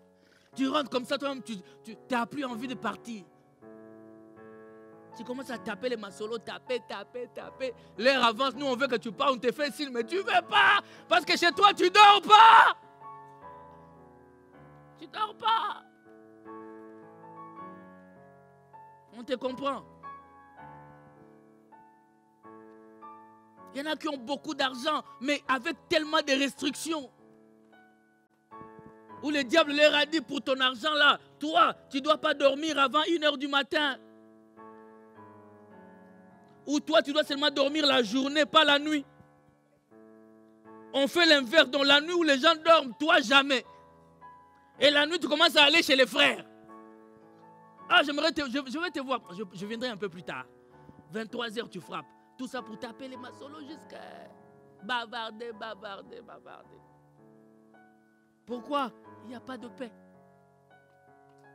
Tu rentres comme ça, toi-même, tu n'as plus envie de partir. Tu commences à taper les masolos, taper. L'heure avance, nous on veut que tu parles, on te fait signe, mais tu ne veux pas. Parce que chez toi, tu ne dors pas. Tu ne dors pas. On te comprend. Il y en a qui ont beaucoup d'argent, mais avec tellement de restrictions. Où le diable leur a dit, pour ton argent là, toi, tu ne dois pas dormir avant 1h du matin. Ou toi, tu dois seulement dormir la journée, pas la nuit. On fait l'inverse, dans la nuit où les gens dorment, toi jamais. Et la nuit, tu commences à aller chez les frères. Ah, je vais te voir, je viendrai un peu plus tard. 23h, tu frappes. Tout ça pour taper les masolos jusqu'à bavarder. Pourquoi? Il n'y a pas de paix.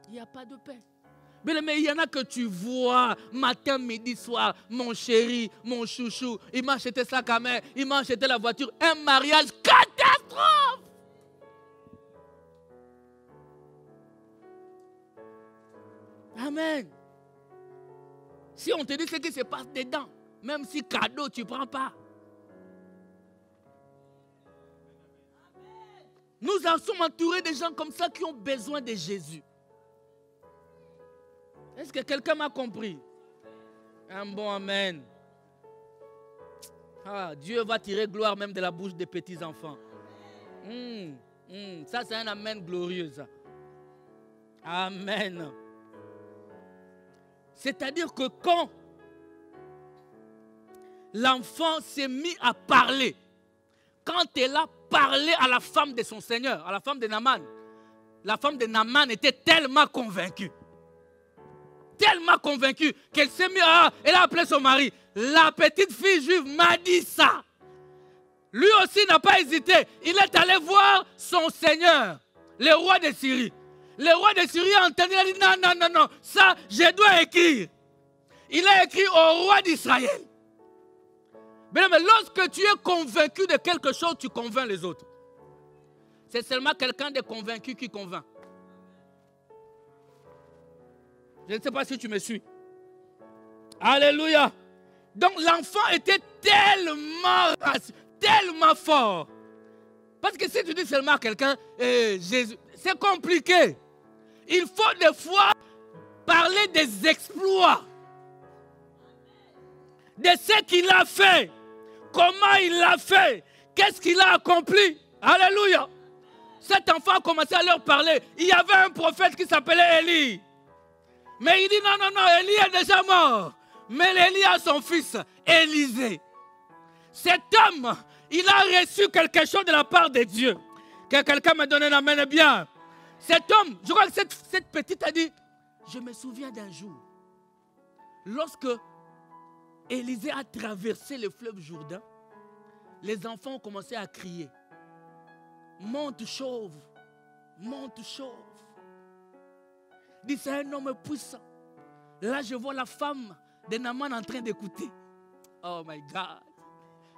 Il n'y a pas de paix. Mais il y en a que tu vois matin, midi, soir. Mon chéri, mon chouchou, il m'a acheté sa caméra, il m'a acheté la voiture. Un mariage catastrophe. Amen. Si on te dit ce qui se passe dedans, même si cadeau, tu ne prends pas. Nous en sommes entourés de gens comme ça qui ont besoin de Jésus. Est-ce que quelqu'un m'a compris? Un bon amen. Ah, Dieu va tirer gloire même de la bouche des petits enfants. Ça, c'est un amen glorieux. Ça. Amen. C'est-à-dire que quand l'enfant s'est mis à parler, quand elle a parlé à la femme de son Seigneur, à la femme de Naaman, la femme de Naaman était tellement convaincue qu'elle s'est mise à... Elle a appelé son mari. La petite fille juive m'a dit ça. Lui aussi n'a pas hésité. Il est allé voir son Seigneur, le roi de Syrie. Le roi de Syrie a entendu, il a dit non, ça je dois écrire. Il a écrit au roi d'Israël. Mais lorsque tu es convaincu de quelque chose, tu convaincs les autres. C'est seulement quelqu'un de convaincu qui convainc. Je ne sais pas si tu me suis. Alléluia. Donc l'enfant était tellement fort. Parce que si tu dis seulement à quelqu'un, Jésus, c'est compliqué. Il faut des fois parler des exploits. De ce qu'il a fait. Comment il l'a fait. Qu'est-ce qu'il a accompli. Alléluia. Cet enfant a commencé à leur parler. Il y avait un prophète qui s'appelait Élie. Mais il dit non, Élie est déjà mort. Mais Élie a son fils, Élisée. Cet homme, il a reçu quelque chose de la part de Dieu. Que quelqu'un me donne un amen bien. Cet homme, je crois que cette petite a dit, je me souviens d'un jour, lorsque Élisée a traversé le fleuve Jourdain, les enfants ont commencé à crier. Monte chauve, monte chauve. Il dit, c'est un homme puissant. Là, je vois la femme de Naaman en train d'écouter. Oh my God.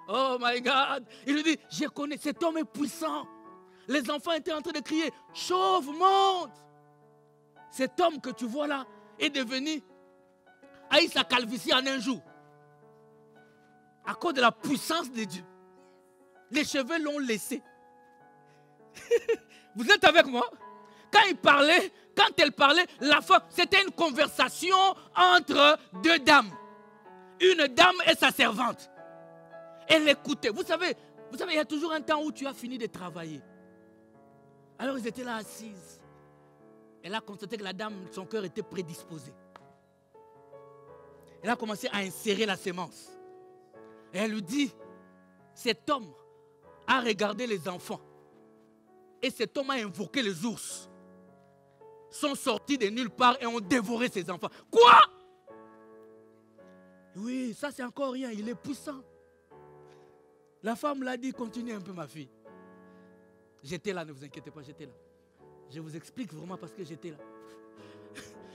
Oh my God. Il lui dit, je connais, cet homme est puissant. Les enfants étaient en train de crier, chauve, monte. Cet homme que tu vois là est devenu, a eu sa calvitie en un jour. À cause de la puissance de Dieu. Les cheveux l'ont laissé. Vous êtes avec moi? Quand elle parlait, la femme, c'était une conversation entre deux dames. Une dame et sa servante. Elle écoutait. Vous savez, il y a toujours un temps où tu as fini de travailler. Alors ils étaient là assises. Elle a constaté que la dame, son cœur était prédisposé. Elle a commencé à insérer la sémence. Et elle lui dit, cet homme a regardé les enfants. Et cet homme a invoqué les ours. Sont sortis de nulle part et ont dévoré ses enfants. Quoi? Oui, ça c'est encore rien, il est puissant. La femme l'a dit, continue un peu ma fille. J'étais là, ne vous inquiétez pas, j'étais là. Je vous explique vraiment parce que j'étais là.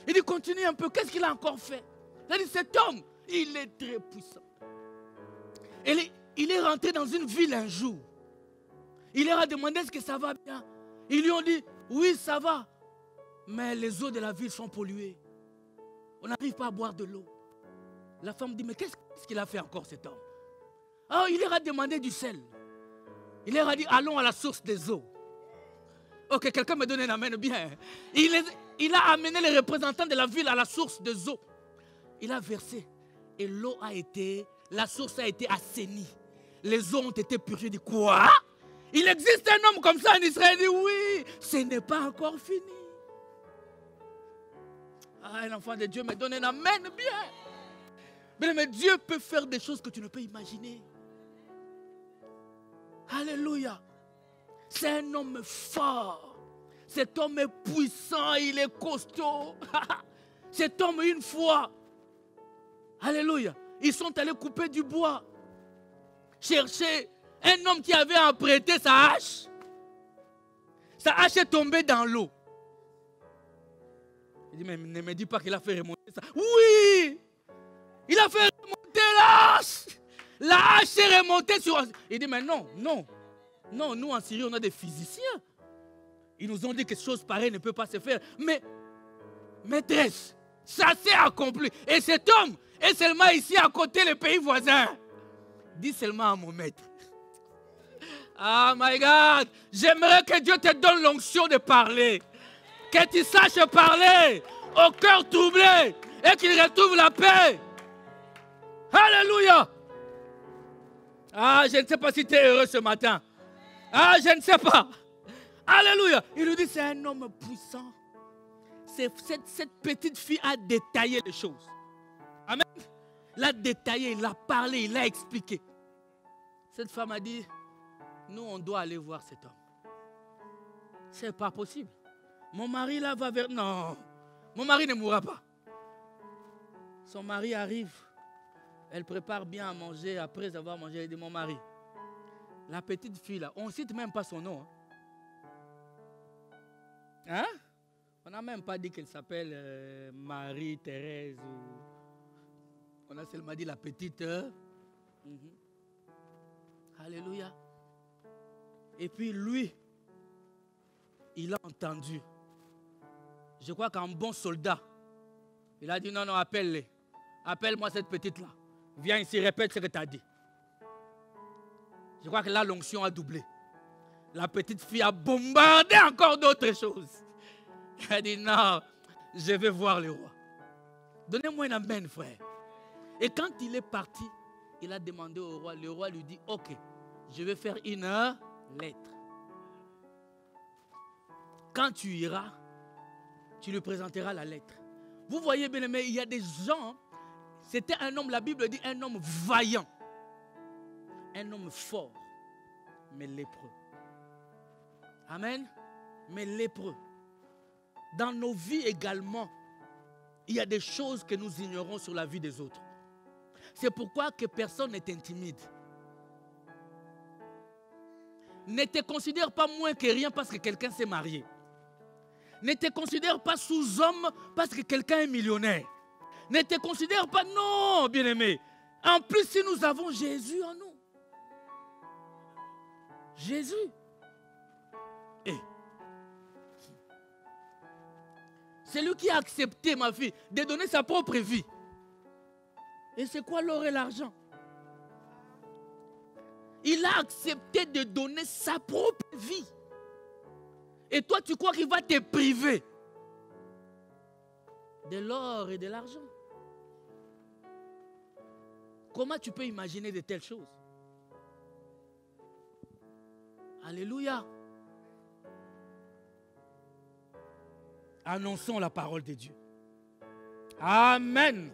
Il dit, continue un peu, qu'est-ce qu'il a encore fait? Il a dit, cet homme, il est très puissant. Il est rentré dans une ville un jour. Il leur a demandé est-ce que ça va bien. Ils lui ont dit, oui, ça va. Mais les eaux de la ville sont polluées. On n'arrive pas à boire de l'eau. La femme dit, mais qu'est-ce qu'il a fait encore cet homme? Oh, il leur a demandé du sel. Il leur a dit, allons à la source des eaux. Ok, quelqu'un me donne un amen bien. Il a amené les représentants de la ville à la source des eaux. Il a versé. Et la source a été assainie. Les eaux ont été purgées. Il dit, quoi? Il existe un homme comme ça en Israël. Il dit, oui, ce n'est pas encore fini. Ah, l'enfant de Dieu me donne un amen bien. Mais Dieu peut faire des choses que tu ne peux imaginer. Alléluia. C'est un homme fort. Cet homme est puissant, il est costaud. Cet homme, une fois, alléluia, ils sont allés couper du bois. Chercher un homme qui avait emprunté sa hache. Sa hache est tombée dans l'eau. Il dit, mais ne me dis pas qu'il a fait remonter ça. Oui! Il a fait remonter la hache. La hache est remontée sur... Il dit, mais non, nous en Syrie, on a des physiciens. Ils nous ont dit que chose pareille ne peut pas se faire. Mais, maîtresse, ça s'est accompli. Et cet homme est seulement ici à côté, le pays voisin. Dis seulement à mon maître. Ah, my God, j'aimerais que Dieu te donne l'onction de parler. Que tu saches parler. au cœur troublé et qu'il retrouve la paix. Alléluia. Ah, je ne sais pas si tu es heureux ce matin. Ah, je ne sais pas. Alléluia. Il lui dit, c'est un homme puissant. Cette petite fille a détaillé les choses. Amen. Il a détaillé, il a parlé, il a expliqué. Cette femme a dit, nous on doit aller voir cet homme. C'est pas possible. Mon mari là va vers... Non, mon mari ne mourra pas. Son mari arrive. Elle prépare bien à manger. Après avoir mangé, elle dit, mon mari, la petite fille là, on ne cite même pas son nom. Hein? On n'a même pas dit qu'elle s'appelle Marie-Thérèse. On a seulement dit la petite. Alléluia. Et puis lui, il a entendu. Je crois qu'un bon soldat, il a dit non, non, appelle-les. Appelle-moi cette petite-là. Viens ici, répète ce que tu as dit. Je crois que là, l'onction a doublé. La petite fille a bombardé encore d'autres choses. Elle a dit non, je vais voir le roi. Donnez-moi un amen, frère. Et quand il est parti, il a demandé au roi. Le roi lui dit, ok, je vais faire une lettre. Quand tu iras, tu lui présenteras la lettre. Vous voyez bien, mais il y a des gens, c'était un homme, la Bible dit, un homme vaillant. Un homme fort, mais lépreux. Amen. Mais lépreux. Dans nos vies également, il y a des choses que nous ignorons sur la vie des autres. C'est pourquoi que personne n'est intimide. Ne te considère pas moins que rien parce que quelqu'un s'est marié. Ne te considère pas sous-homme parce que quelqu'un est millionnaire. Ne te considère pas, non, bien-aimé. En plus, si nous avons Jésus en nous. Jésus. C'est lui qui a accepté, ma fille, de donner sa propre vie. Et c'est quoi l'or et l'argent? Il a accepté de donner sa propre vie. Et toi, tu crois qu'il va te priver de l'or et de l'argent? Comment tu peux imaginer de telles choses? Alléluia. Annonçons la parole de Dieu. Amen.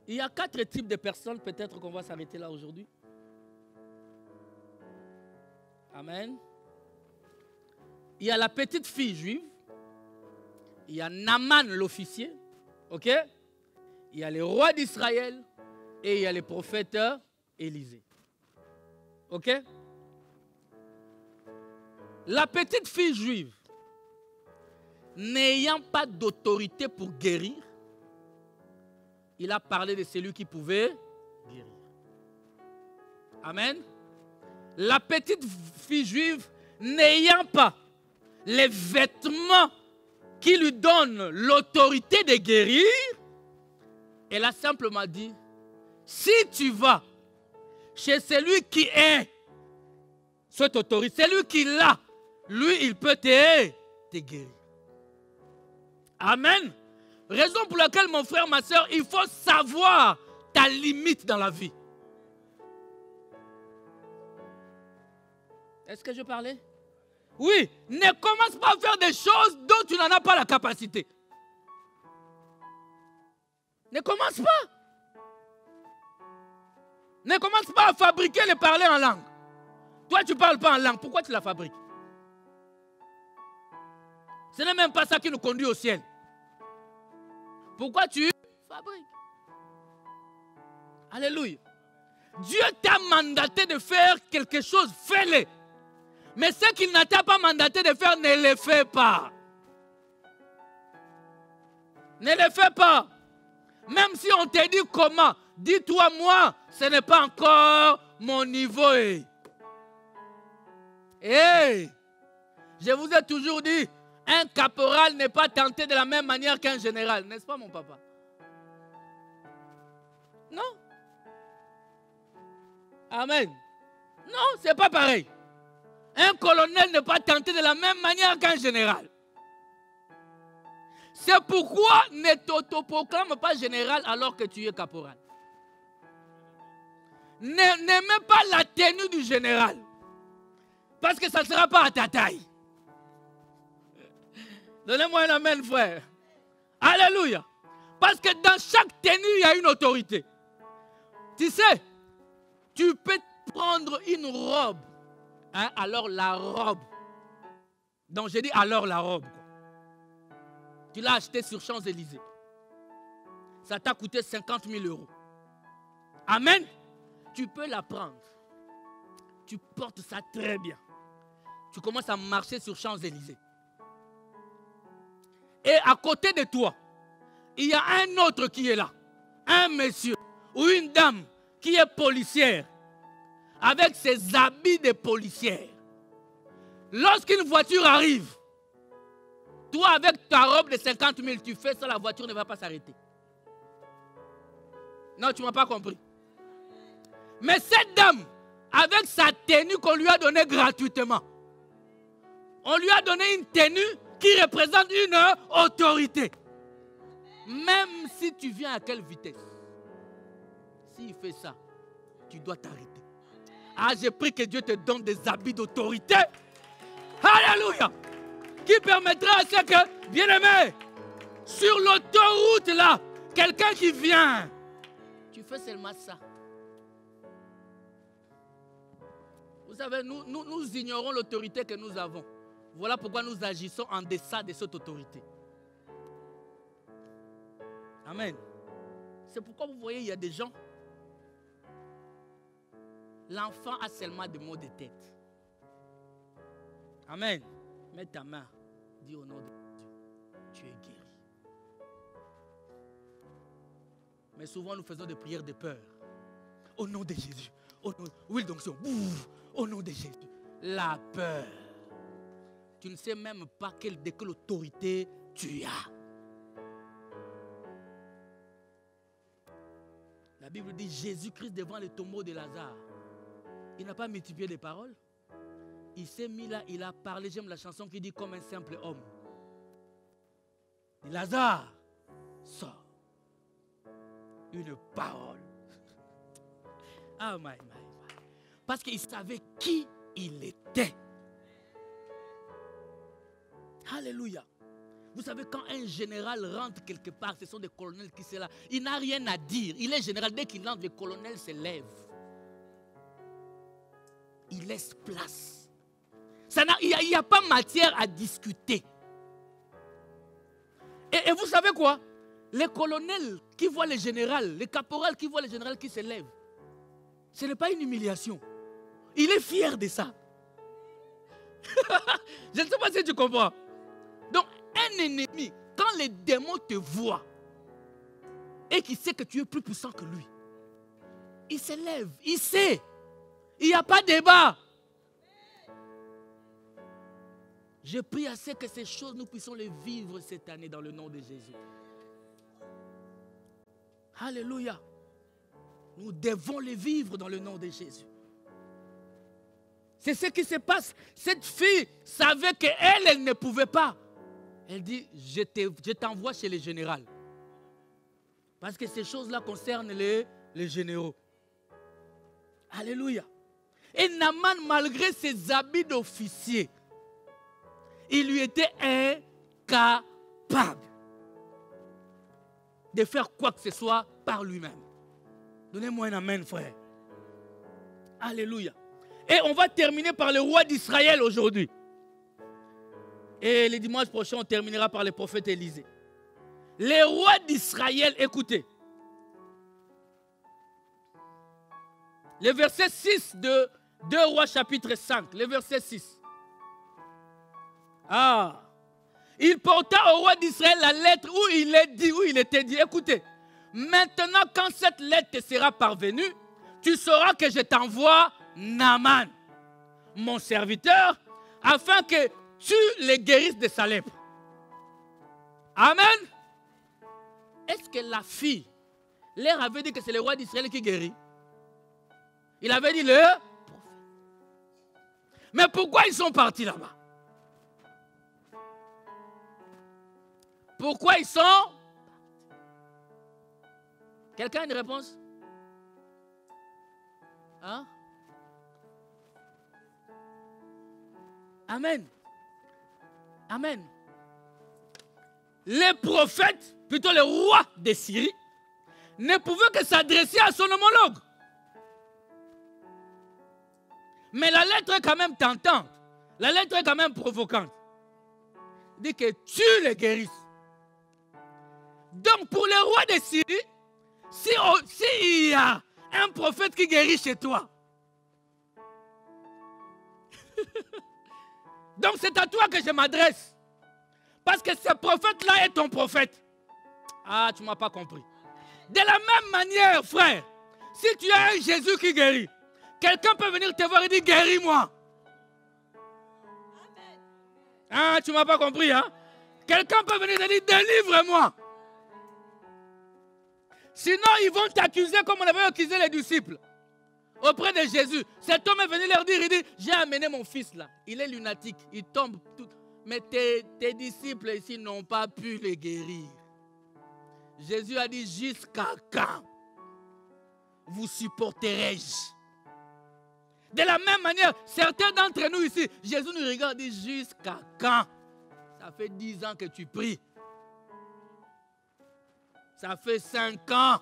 Il y a 4 types de personnes, peut-être qu'on va s'arrêter là aujourd'hui. Amen. Il y a la petite fille juive. Il y a Naaman l'officier. Ok? Il y a les rois d'Israël. Et il y a les prophètes Élisée. Ok? La petite fille juive, n'ayant pas d'autorité pour guérir, il a parlé de celui qui pouvait guérir. Amen. La petite fille juive, n'ayant pas les vêtements qui lui donnent l'autorité de guérir, elle a simplement dit, si tu vas chez celui qui est cette autorité, celui qui l'a, lui, il peut te guérir. Amen. Raison pour laquelle, mon frère, ma soeur, il faut savoir ta limite dans la vie. Est-ce que je parlais? Oui. Ne commence pas à faire des choses dont tu n'en as pas la capacité. Ne commence pas. Ne commence pas à fabriquer les parler en langue. Toi, tu ne parles pas en langue. Pourquoi tu la fabriques? Ce n'est même pas ça qui nous conduit au ciel. Pourquoi tu fabriques? Alléluia. Dieu t'a mandaté de faire quelque chose, fais-le. Mais ce qu'il ne t'a pas mandaté de faire, ne le fais pas. Ne le fais pas. Même si on te dit comment, dis-toi, moi, ce n'est pas encore mon niveau. Hey, je vous ai toujours dit, un caporal n'est pas tenté de la même manière qu'un général. N'est-ce pas, mon papa? Non. Amen. Non, ce n'est pas pareil. Un colonel n'est pas tenté de la même manière qu'un général. C'est pourquoi ne t'autoproclame pas général alors que tu es caporal. N'aimez pas la tenue du général. Parce que ça ne sera pas à ta taille. Donnez-moi un amen, frère. Alléluia. Parce que dans chaque tenue, il y a une autorité. Tu sais, tu peux prendre une robe. Hein, alors la robe. Donc j'ai dit alors la robe. Tu l'as acheté sur Champs-Élysées. Ça t'a coûté 50 000 €. Amen. Tu peux la prendre. Tu portes ça très bien. Tu commences à marcher sur Champs-Élysées. Et à côté de toi, il y a un autre qui est là. Un monsieur ou une dame qui est policière. Avec ses habits de policière. Lorsqu'une voiture arrive, toi avec ta robe de 50 000, tu fais ça, la voiture ne va pas s'arrêter. Non, tu ne m'as pas compris. Mais cette dame, avec sa tenue qu'on lui a donnée gratuitement, on lui a donné une tenue qui représente une autorité. Même si tu viens à quelle vitesse, s'il fait ça, tu dois t'arrêter. Ah, j'ai pris que Dieu te donne des habits d'autorité. Alléluia. Qui permettra à ce que, bien-aimé, sur l'autoroute là, quelqu'un qui vient, tu fais seulement ça. Vous savez, nous ignorons l'autorité que nous avons. Voilà pourquoi nous agissons en deçà de cette autorité. Amen. C'est pourquoi vous voyez, il y a des gens. L'enfant a seulement des maux de tête. Amen. Mets ta main. Dis au nom de Dieu. Tu es guéri. Mais souvent nous faisons des prières de peur. Au nom de Jésus. Oui, donc c'est au nom de Jésus. La peur. Tu ne sais même pas de quelle autorité tu as. La Bible dit Jésus-Christ devant le tombeau de Lazare. Il n'a pas multiplié les paroles. Il s'est mis là, il a parlé. J'aime la chanson qui dit comme un simple homme. Et Lazare sort. Une parole. Ah, my. Parce qu'il savait qui il était. Alléluia. Vous savez, quand un général rentre quelque part, ce sont des colonels qui sont là. Il n'a rien à dire. Il est général. Dès qu'il entre, le colonel se lève. Il laisse place. Il n'y a pas matière à discuter. Et vous savez quoi? Les colonels qui voient le général, les caporals qui voient le général qui se lève, ce n'est pas une humiliation. Il est fier de ça. Je ne sais pas si tu comprends. Donc, un ennemi, quand les démons te voient et qu'il sait que tu es plus puissant que lui, il se lève, il sait. Il n'y a pas de débat. Je prie à ce que ces choses, nous puissions les vivre cette année dans le nom de Jésus. Alléluia. Nous devons les vivre dans le nom de Jésus. C'est ce qui se passe. Cette fille savait qu'elle, elle ne pouvait pas. Elle dit, je t'envoie chez les généraux. Parce que ces choses-là concernent les généraux. Alléluia. Et Naaman, malgré ses habits d'officier, il lui était incapable de faire quoi que ce soit par lui-même. Donnez-moi un amen, frère. Alléluia. Et on va terminer par le roi d'Israël aujourd'hui. Et le dimanche prochain, on terminera par le prophète Élisée. Les rois d'Israël, écoutez. Le verset 6 de 2 Rois chapitre 5. Le verset 6. Ah. Il porta au roi d'Israël la lettre où il était dit, écoutez, maintenant quand cette lettre te sera parvenue, tu sauras que je t'envoie Naaman, mon serviteur, afin que tu les guérisses de sa lèpre. Amen. Est-ce que la fille leur avait dit que c'est le roi d'Israël qui guérit? Il avait dit le prophète. Mais pourquoi ils sont partis là-bas? Pourquoi ils sont? Quelqu'un a une réponse? Hein? Amen. Amen. Les prophètes, plutôt les rois de Syrie, ne pouvaient que s'adresser à son homologue. Mais la lettre est quand même tentante. La lettre est quand même provocante. Il dit que tu les guérisses. Donc pour les rois de Syrie, s'il y a un prophète qui guérit chez toi, donc c'est à toi que je m'adresse. Parce que ce prophète-là est ton prophète. Ah, tu ne m'as pas compris. De la même manière, frère, si tu as un Jésus qui guérit, quelqu'un peut venir te voir et dire guéris-moi. Ah, tu ne m'as pas compris, hein? Quelqu'un peut venir te dire délivre-moi. Sinon, ils vont t'accuser comme on avait accusé les disciples auprès de Jésus. Cet homme est venu leur dire, il dit, j'ai amené mon fils là. Il est lunatique, il tombe tout. Mais tes disciples ici n'ont pas pu le guérir. Jésus a dit, jusqu'à quand vous supporterai-je? De la même manière, certains d'entre nous ici, Jésus nous regarde et dit, jusqu'à quand? Ça fait 10 ans que tu pries. Ça fait 5 ans.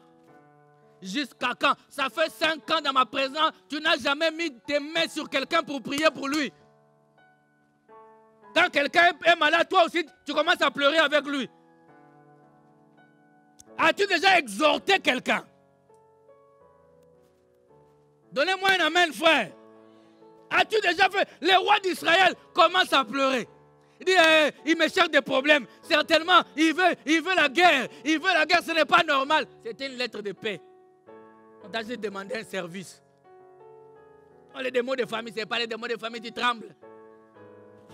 Jusqu'à quand? Ça fait 5 ans dans ma présence, tu n'as jamais mis tes mains sur quelqu'un pour prier pour lui. Quand quelqu'un est malade, toi aussi, tu commences à pleurer avec lui. As-tu déjà exhorté quelqu'un? Donnez-moi un amen, frère. As-tu déjà fait? Les rois d'Israël commencent à pleurer. Il dit, il me cherche des problèmes. Certainement, il veut la guerre. Il veut la guerre, ce n'est pas normal. C'était une lettre de paix. On t'a juste demandé un service. Oh, les démons de famille, ce n'est pas les démons de famille qui tremblent.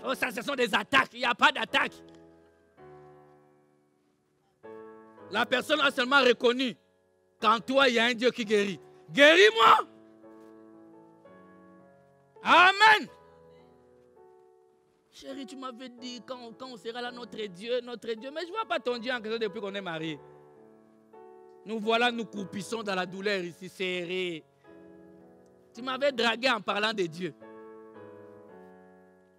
Oh, ça, ce sont des attaques. Il n'y a pas d'attaque. La personne a seulement reconnu qu'en toi, il y a un Dieu qui guérit. Guéris-moi. Amen. Chérie, tu m'avais dit quand on sera là, notre Dieu. Mais je ne vois pas ton Dieu en question depuis qu'on est mariés. Nous voilà, nous croupissons dans la douleur ici, serrés. Tu m'avais dragué en parlant de Dieu.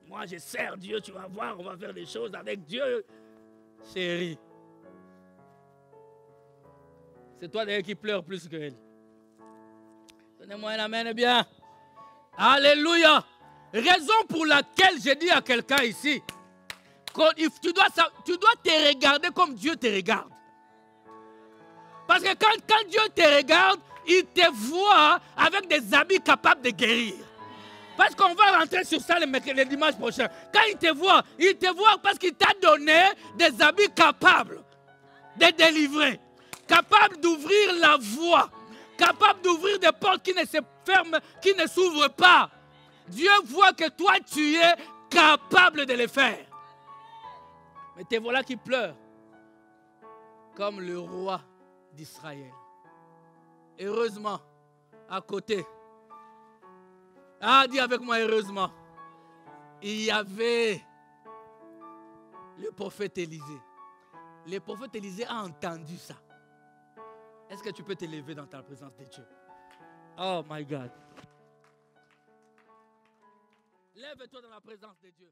Moi, je sers Dieu, tu vas voir, on va faire des choses avec Dieu. Chérie. C'est toi d'ailleurs qui pleure plus qu'elle. Donnez-moi un amen, bien. Alléluia. Raison pour laquelle j'ai dit à quelqu'un ici, tu dois te regarder comme Dieu te regarde. Parce que quand Dieu te regarde, il te voit avec des habits capables de guérir. Parce qu'on va rentrer sur ça le dimanche prochain. Quand il te voit parce qu'il t'a donné des habits capables de délivrer, capables d'ouvrir la voie, capables d'ouvrir des portes qui ne se ferment, qui ne s'ouvrent pas. Dieu voit que toi, tu es capable de le faire. Mais te voilà qui pleure comme le roi d'Israël. Heureusement, à côté, dis avec moi heureusement, il y avait le prophète Élisée. Le prophète Élisée a entendu ça. Est-ce que tu peux te lever dans ta présence de Dieu? Oh my God. Lève-toi dans la présence de Dieu.